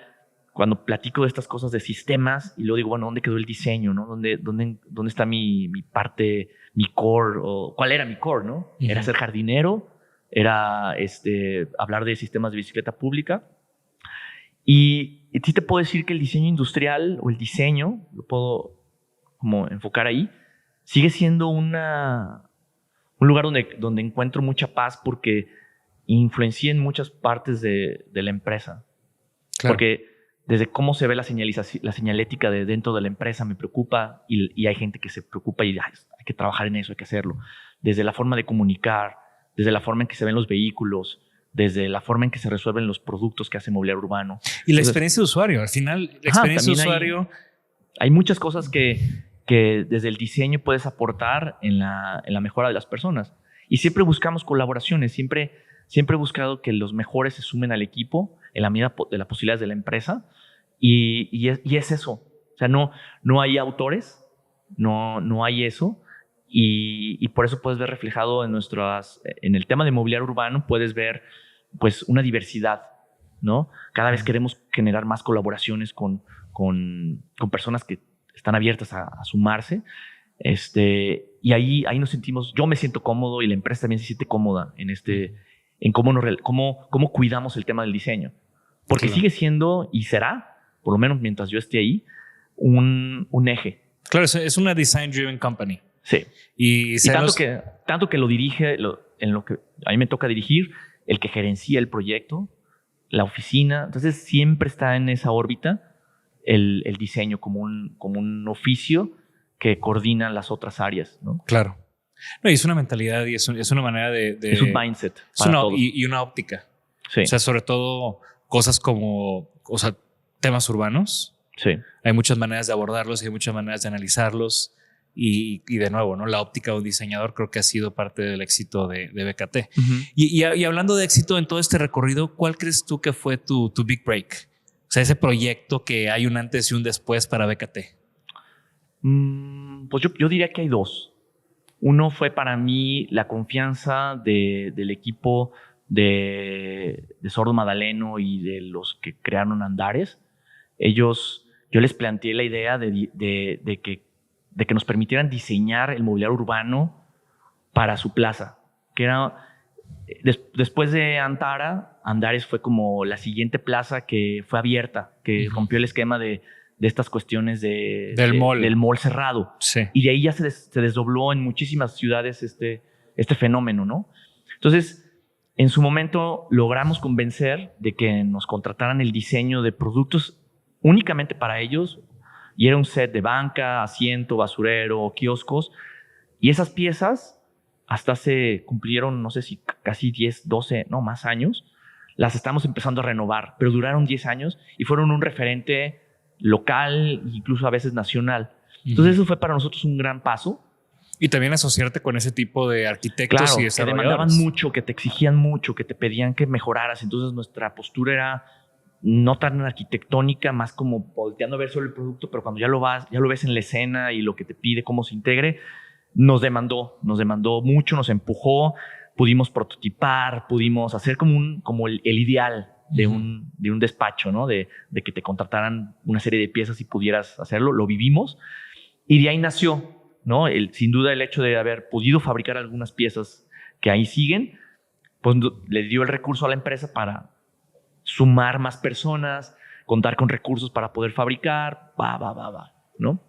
cuando platico de estas cosas de sistemas y luego digo, bueno, ¿dónde quedó el diseño, no? ¿Dónde está mi parte, mi core? O ¿cuál era mi core, no? Uh-huh. Era ser jardinero, era hablar de sistemas de bicicleta pública. Y sí te puedo decir que el diseño industrial o el diseño, lo puedo como enfocar ahí, sigue siendo un lugar donde encuentro mucha paz porque influencia en muchas partes de la empresa. Claro. Porque desde cómo se ve la señalética de dentro de la empresa me preocupa y hay gente que se preocupa y hay que trabajar en eso, hay que hacerlo. Desde la forma de comunicar, desde la forma en que se ven los vehículos, desde la forma en que se resuelven los productos que hace Mobiliario Urbano. Y la experiencia de usuario. Al final, la experiencia de usuario... Hay muchas cosas que desde el diseño puedes aportar en la mejora de las personas. Y siempre buscamos colaboraciones, siempre he buscado que los mejores se sumen al equipo en la medida de las posibilidades de la empresa. Y es eso. O sea, no hay autores, no hay eso. Y por eso puedes ver reflejado en el tema de mobiliario urbano, puedes ver pues una diversidad, ¿no? Cada vez queremos generar más colaboraciones con personas que están abiertas a sumarse. Y ahí nos sentimos, yo me siento cómodo y la empresa también se siente cómoda en cómo cuidamos el tema del diseño. Porque sigue siendo y será, por lo menos mientras yo esté ahí, un eje. Claro, es una design-driven company. Sí. Y tanto que lo dirige, en lo que a mí me toca dirigir, el que gerencia el proyecto, la oficina. Entonces siempre está en esa órbita el diseño como un oficio que coordina las otras áreas, ¿no? Claro. No, y es una mentalidad y es una manera de es un mindset para todos. Y una óptica. Sí. O sea, sobre todo cosas como, o sea, temas urbanos. Sí. Hay muchas maneras de abordarlos y hay muchas maneras de analizarlos. Y de nuevo, ¿no? La óptica de un diseñador creo que ha sido parte del éxito de BKT. Uh-huh. Y hablando de éxito en todo este recorrido, ¿cuál crees tú que fue tu big break? O sea, ese proyecto que hay un antes y un después para BKT. Pues yo diría que hay dos. Uno fue para mí la confianza del equipo de Sordo Madaleno y de los que crearon Andares. Yo les planteé la idea de que nos permitieran diseñar el mobiliario urbano para su plaza, que era después de Antara, Andares fue como la siguiente plaza que fue abierta, que rompió el esquema de estas cuestiones del mall cerrado. Sí. Y de ahí ya se desdobló en muchísimas ciudades este fenómeno, ¿no? Entonces, en su momento logramos convencer de que nos contrataran el diseño de productos únicamente para ellos. Y era un set de banca, asiento, basurero, kioscos. Y esas piezas hasta se cumplieron, no sé si casi 10, 12, no, más años. Las estamos empezando a renovar, pero duraron 10 años y fueron un referente local, incluso a veces nacional. Entonces eso fue para nosotros un gran paso. Y también asociarte con ese tipo de arquitectos y desarrolladores. Que demandaban mucho, que te exigían mucho, que te pedían que mejoraras. Entonces nuestra postura era no tan arquitectónica, más como volteando a ver solo el producto, pero cuando ya lo ves en la escena y lo que te pide, cómo se integre, nos demandó mucho, nos empujó, pudimos prototipar, pudimos hacer como el ideal de un despacho, ¿no? De que te contrataran una serie de piezas y pudieras hacerlo, lo vivimos y de ahí nació, ¿no? Sin duda el hecho de haber podido fabricar algunas piezas que ahí siguen, pues le dio el recurso a la empresa para sumar más personas, contar con recursos para poder fabricar, ¿no? Uh-huh.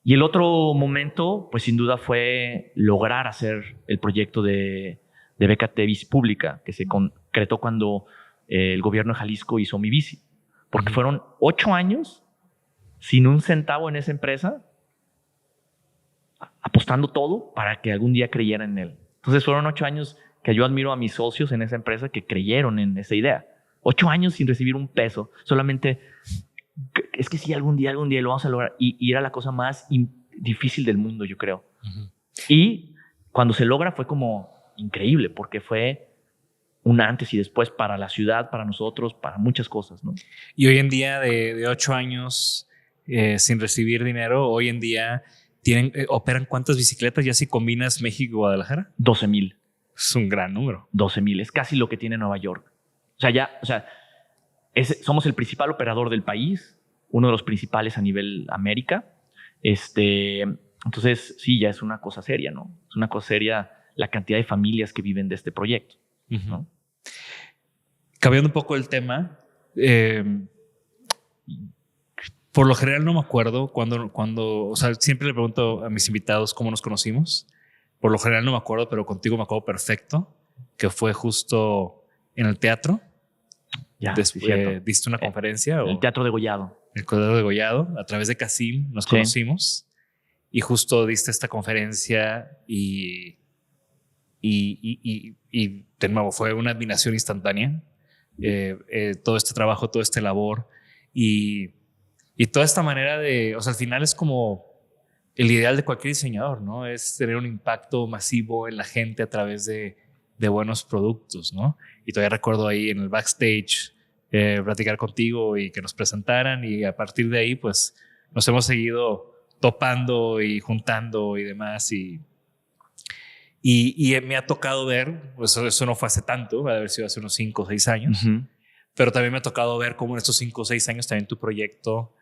Y el otro momento, pues sin duda fue lograr hacer el proyecto de BKT Bici Pública, que se concretó cuando el gobierno de Jalisco hizo Mi Bici. Porque uh-huh. fueron 8 años sin un centavo en esa empresa, apostando todo para que algún día creyeran en él. Entonces fueron 8 años que yo admiro a mis socios en esa empresa que creyeron en esa idea. 8 años sin recibir un peso. Solamente, es que sí, algún día lo vamos a lograr. Y era la cosa más difícil del mundo, yo creo. Uh-huh. Y cuando se logra fue como increíble, porque fue un antes y después para la ciudad, para nosotros, para muchas cosas, ¿no? Y hoy en día, de 8 años sin recibir dinero, hoy en día operan ¿cuántas bicicletas ya si combinas México y Guadalajara? 12,000. Es un gran número. 12,000, es casi lo que tiene Nueva York. Somos el principal operador del país, uno de los principales a nivel América. Entonces, sí, ya es una cosa seria, ¿no? Es una cosa seria la cantidad de familias que viven de este proyecto, uh-huh. ¿no? Cambiando un poco el tema, por lo general no me acuerdo cuando, o sea, siempre le pregunto a mis invitados cómo nos conocimos. Por lo general no me acuerdo, pero contigo me acuerdo perfecto, que fue justo en el teatro. Ya, Después, sí, cierto. diste una conferencia. El Teatro Degollado. El Cordero Degollado, a través de Casil nos conocimos y justo diste esta conferencia y de nuevo fue una admiración instantánea. Todo este trabajo, toda esta labor y toda esta manera de, o sea, al final es como el ideal de cualquier diseñador, ¿no? Es tener un impacto masivo en la gente a través de buenos productos, ¿no? Y todavía recuerdo ahí en el backstage platicar contigo y que nos presentaran y a partir de ahí pues nos hemos seguido topando y juntando y demás y me ha tocado ver, pues eso no fue hace tanto, va a haber sido hace unos 5 o 6 años, pero también me ha tocado ver cómo en estos 5 o 6 años también tu proyecto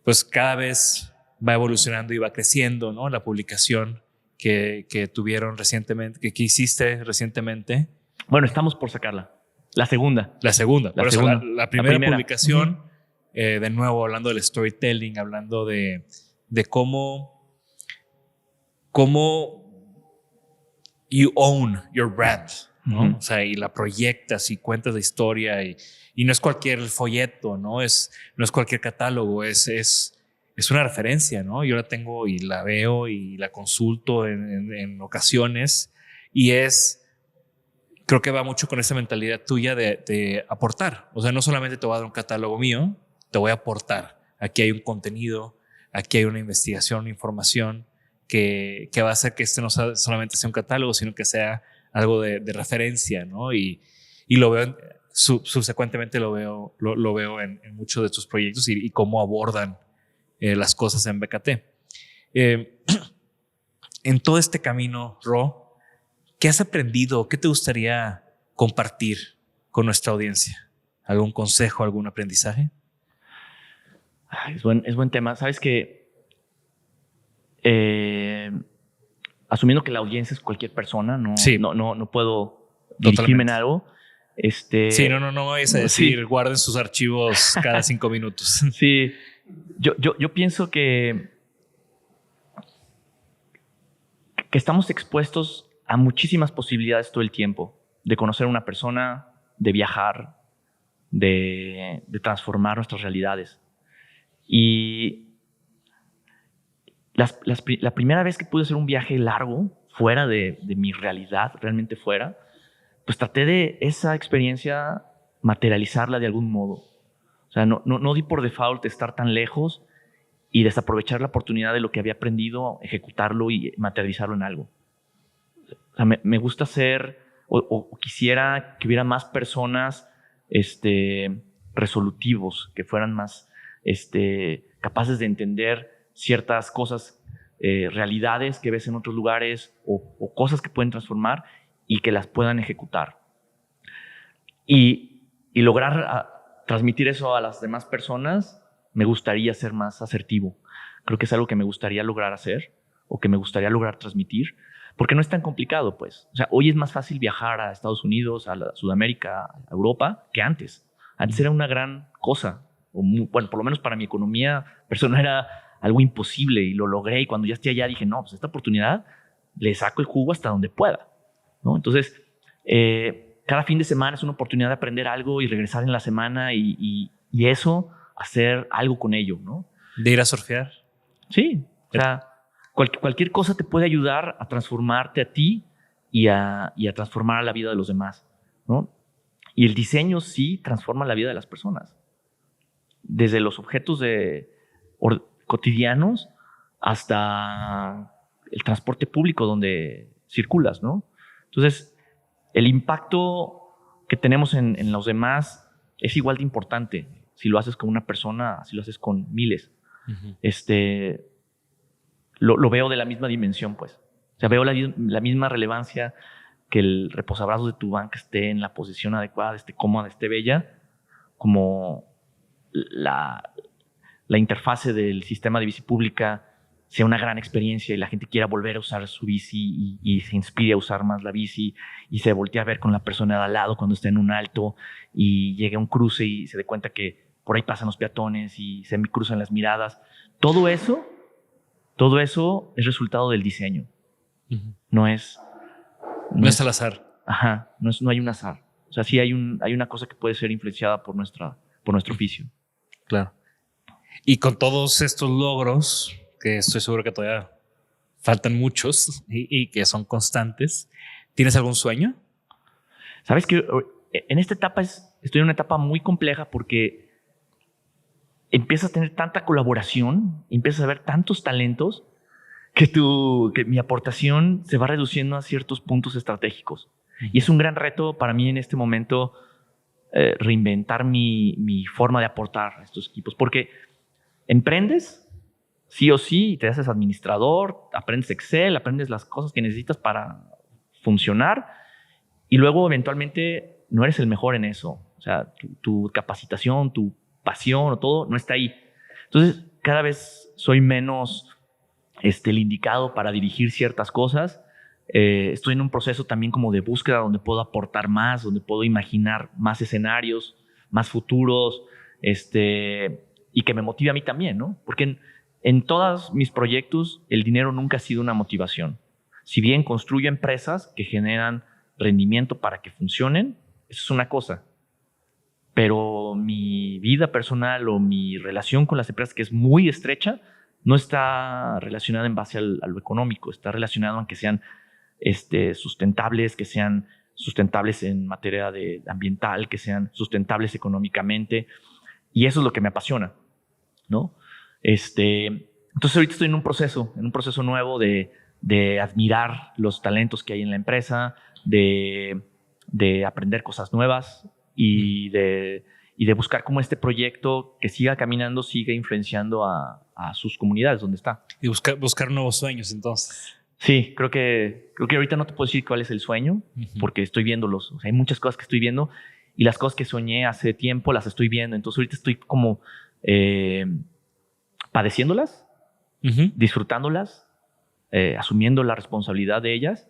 pues cada vez va evolucionando y va creciendo, ¿no? La publicación que tuvieron recientemente, que hiciste recientemente. Bueno, estamos por sacarla. La segunda. La segunda. La Por segunda. eso la primera publicación, de nuevo hablando del storytelling, hablando de cómo you own your brand, ¿no? O sea, y la proyectas y cuentas la historia y no es cualquier folleto, ¿no? No es cualquier catálogo, es una referencia, ¿no? Yo la tengo y la veo y la consulto en ocasiones y creo que va mucho con esa mentalidad tuya de aportar. O sea, no solamente te voy a dar un catálogo mío, te voy a aportar. Aquí hay un contenido, aquí hay una investigación, una información que va a hacer que no solamente sea un catálogo, sino que sea algo de referencia, ¿no? Y lo veo, subsecuentemente lo veo en muchos de tus proyectos y cómo abordan las cosas en BKT. En todo este camino, Ro, ¿qué has aprendido? ¿Qué te gustaría compartir con nuestra audiencia? ¿Algún consejo, algún aprendizaje? Es buen tema. Sabes que asumiendo que la audiencia es cualquier persona, no puedo dirigirme en algo. Sí, no vayas a decir guarden sus archivos cada 5 minutos. Sí, yo pienso que estamos expuestos a muchísimas posibilidades todo el tiempo de conocer a una persona, de viajar, de transformar nuestras realidades. Y la primera vez que pude hacer un viaje largo, fuera de mi realidad, realmente fuera, pues traté de esa experiencia materializarla de algún modo. O sea, no di por default estar tan lejos y desaprovechar la oportunidad de lo que había aprendido, ejecutarlo y materializarlo en algo. O sea, me gusta ser, o quisiera que hubiera más personas resolutivos, que fueran más capaces de entender ciertas cosas, realidades que ves en otros lugares o cosas que pueden transformar y que las puedan ejecutar. Y lograr transmitir eso a las demás personas, me gustaría ser más asertivo. Creo que es algo que me gustaría lograr hacer o que me gustaría lograr transmitir, porque no es tan complicado, pues. O sea, hoy es más fácil viajar a Estados Unidos, a Sudamérica, a Europa, que antes. Antes era una gran cosa. Bueno, por lo menos para mi economía personal era algo imposible y lo logré. Y cuando ya estoy allá dije, no, pues esta oportunidad le saco el jugo hasta donde pueda, ¿no? Entonces, cada fin de semana es una oportunidad de aprender algo y regresar en la semana y eso, hacer algo con ello, ¿no? De ir a surfear. Sí, o sea, cualquier cosa te puede ayudar a transformarte a ti y a transformar la vida de los demás, ¿no? Y el diseño sí transforma la vida de las personas. Desde los objetos cotidianos hasta el transporte público donde circulas, ¿no? Entonces, el impacto que tenemos en los demás es igual de importante. Si lo haces con una persona, si lo haces con miles. Uh-huh. Lo veo de la misma dimensión, pues. O sea, veo la misma relevancia que el reposabrazos de tu banca esté en la posición adecuada, esté cómoda, esté bella, como la interfase del sistema de bici pública sea una gran experiencia y la gente quiera volver a usar su bici y se inspire a usar más la bici y se voltee a ver con la persona de al lado cuando está en un alto y llegue a un cruce y se dé cuenta que por ahí pasan los peatones y se cruzan las miradas. Todo eso es resultado del diseño. Uh-huh. No es al azar. Ajá, no hay un azar. O sea, sí hay una cosa que puede ser influenciada por nuestro oficio. Claro. Y con todos estos logros, que estoy seguro que todavía faltan muchos y que son constantes, ¿tienes algún sueño? Sabes que en esta etapa estoy en una etapa muy compleja porque empiezas a tener tanta colaboración, empiezas a ver tantos talentos que mi aportación se va reduciendo a ciertos puntos estratégicos. Y es un gran reto para mí en este momento reinventar mi forma de aportar a estos equipos. Porque emprendes, sí o sí, y te haces administrador, aprendes Excel, aprendes las cosas que necesitas para funcionar y luego eventualmente no eres el mejor en eso. O sea, tu capacitación, tu pasión o todo no está ahí. Entonces, cada vez soy menos el indicado para dirigir ciertas cosas. Estoy en un proceso también como de búsqueda donde puedo aportar más, donde puedo imaginar más escenarios, más futuros, y que me motive a mí también, ¿no? Porque en todos mis proyectos el dinero nunca ha sido una motivación. Si bien construyo empresas que generan rendimiento para que funcionen, eso es una cosa. Pero mi vida personal o mi relación con las empresas, que es muy estrecha, no está relacionada en base a lo económico, está relacionado en que sean sustentables, que sean sustentables en materia ambiental, que sean sustentables económicamente. Y eso es lo que me apasiona, ¿no? Entonces ahorita estoy en un proceso nuevo de admirar los talentos que hay en la empresa, de aprender cosas nuevas y de buscar cómo este proyecto que siga caminando, siga influenciando a sus comunidades donde está. Y buscar nuevos sueños, entonces. Sí, creo que ahorita no te puedo decir cuál es el sueño, porque estoy viéndolos. O sea, hay muchas cosas que estoy viendo y las cosas que soñé hace tiempo las estoy viendo. Entonces ahorita estoy como padeciéndolas, disfrutándolas, asumiendo la responsabilidad de ellas.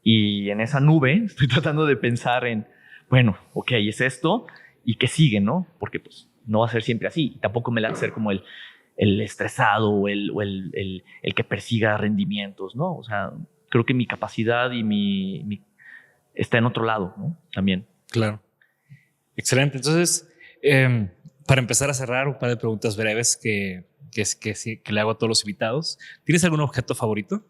Y en esa nube estoy tratando de pensar en, bueno, ok, es esto y qué sigue, ¿no? Porque pues no va a ser siempre así. Y tampoco me la va a ser como el estresado o el que persiga rendimientos, ¿no? O sea, creo que mi capacidad y mi está en otro lado, ¿no? También. Claro. Excelente. Entonces, para empezar a cerrar, un par de preguntas breves que le hago a todos los invitados. ¿Tienes algún objeto favorito?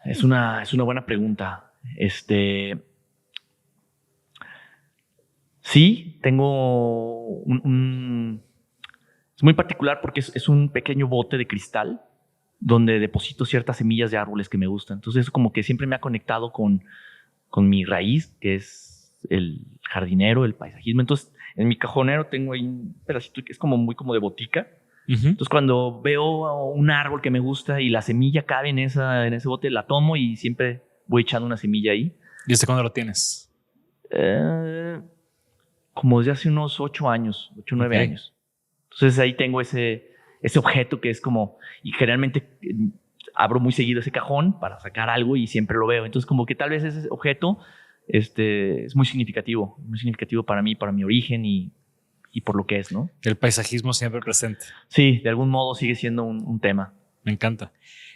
Es una buena pregunta. Sí, tengo es muy particular porque es un pequeño bote de cristal donde deposito ciertas semillas de árboles que me gustan. Entonces eso como que siempre me ha conectado con mi raíz, que es el jardinero, el paisajismo. Entonces en mi cajonero tengo ahí un pedacito que es como de botica. Entonces cuando veo un árbol que me gusta y la semilla cabe en ese bote, la tomo y siempre voy echando una semilla ahí. ¿Y desde cuándo lo tienes? Como desde hace unos 8 años, 8 o 9 años. Entonces ahí tengo ese objeto que es como, y generalmente abro muy seguido ese cajón para sacar algo y siempre lo veo. Entonces como que tal vez ese objeto es muy significativo para mí, para mi origen y por lo que es, ¿no? El paisajismo siempre presente. Sí, de algún modo sigue siendo un tema. Me encanta.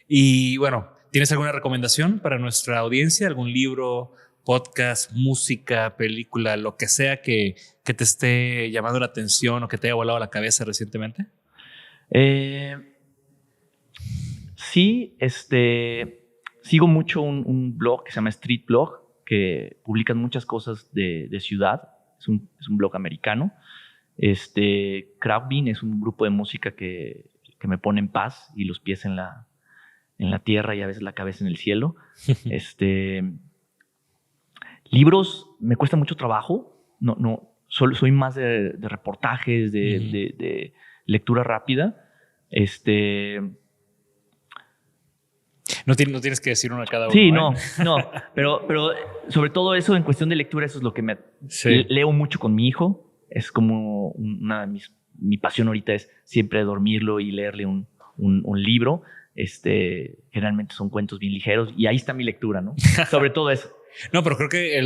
Y bueno, ¿tienes alguna recomendación para nuestra audiencia? ¿Algún libro, podcast, música, película, lo que sea que te esté llamando la atención o que te haya volado la cabeza recientemente? Sí, sigo mucho un blog que se llama Street Blog, que publican muchas cosas de ciudad. Es un blog americano. Crowdbeat es un grupo de música que me pone en paz y los pies en la tierra y a veces la cabeza en el cielo. Libros me cuesta mucho trabajo. No, solo soy más de reportajes, de lectura rápida. No tienes que decir uno a cada uno. Sí, no. Pero sobre todo eso, en cuestión de lectura, eso es lo que leo mucho con mi hijo. Es como mi pasión ahorita es siempre dormirlo y leerle un libro. Generalmente son cuentos bien ligeros y ahí está mi lectura, ¿no? Sobre todo eso. No, pero creo que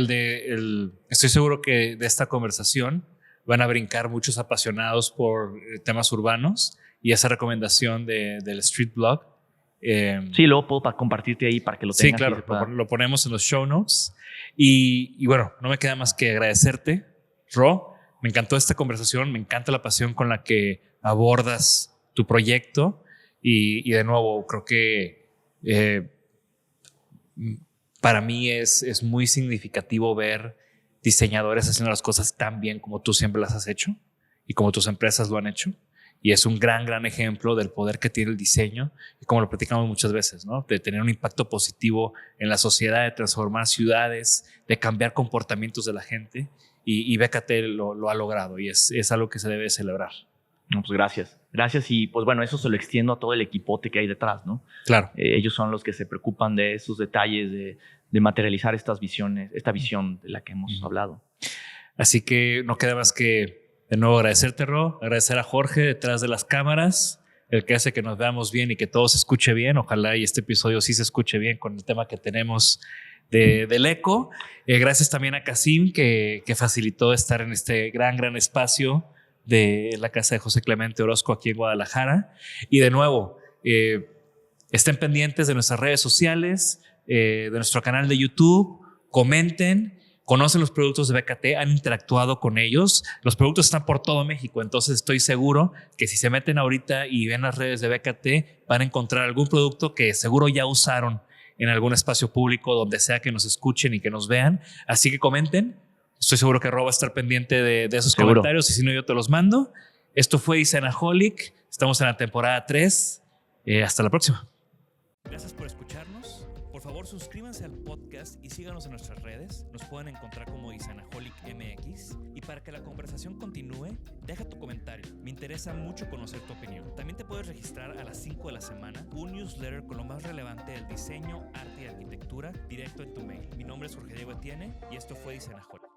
estoy seguro que de esta conversación van a brincar muchos apasionados por temas urbanos y esa recomendación del Street Blog Sí, luego puedo compartirte ahí para que lo Sí, tengas. claro, lo ponemos en los show notes. Y bueno, no me queda más que agradecerte, Ro. Me encantó esta conversación, me encanta la pasión con la que abordas tu proyecto y de nuevo creo que para mí es muy significativo ver diseñadores haciendo las cosas tan bien como tú siempre las has hecho y como tus empresas lo han hecho. Y es un gran ejemplo del poder que tiene el diseño y como lo platicamos muchas veces, ¿no? De tener un impacto positivo en la sociedad, de transformar ciudades, de cambiar comportamientos de la gente. Y BKT lo ha logrado y es algo que se debe celebrar. No, pues gracias. Gracias y pues bueno, eso se lo extiendo a todo el equipote que hay detrás, ¿no? Claro. Ellos son los que se preocupan de esos detalles, de materializar estas visiones, esta visión de la que hemos hablado. Así que no queda más que de nuevo agradecerte, Ro, agradecer a Jorge detrás de las cámaras, el que hace que nos veamos bien y que todo se escuche bien. Ojalá y este episodio sí se escuche bien con el tema que tenemos del eco. Gracias también a Kasim que facilitó estar en este gran espacio de la casa de José Clemente Orozco aquí en Guadalajara. Y de nuevo, estén pendientes de nuestras redes sociales, de nuestro canal de YouTube, comenten, conocen los productos de BKT, han interactuado con ellos. Los productos están por todo México, entonces estoy seguro que si se meten ahorita y ven las redes de BKT, van a encontrar algún producto que seguro ya usaron en algún espacio público, donde sea que nos escuchen y que nos vean. Así que comenten. Estoy seguro que Ro va a estar pendiente de esos comentarios y si no, yo te los mando. Esto fue Designaholic. Estamos en la temporada 3. Hasta la próxima. Gracias por escucharnos. Por favor, suscríbanse al podcast y síganos en nuestras redes. Nos pueden encontrar como Designaholic MX. Y para que la conversación continúe, deja tu comentario. Me interesa mucho conocer tu opinión. También te puedes registrar a las 5 de la semana un newsletter con lo más relevante del diseño, arte y arquitectura directo en tu mail. Mi nombre es Jorge Diego Etienne y esto fue Designaholic.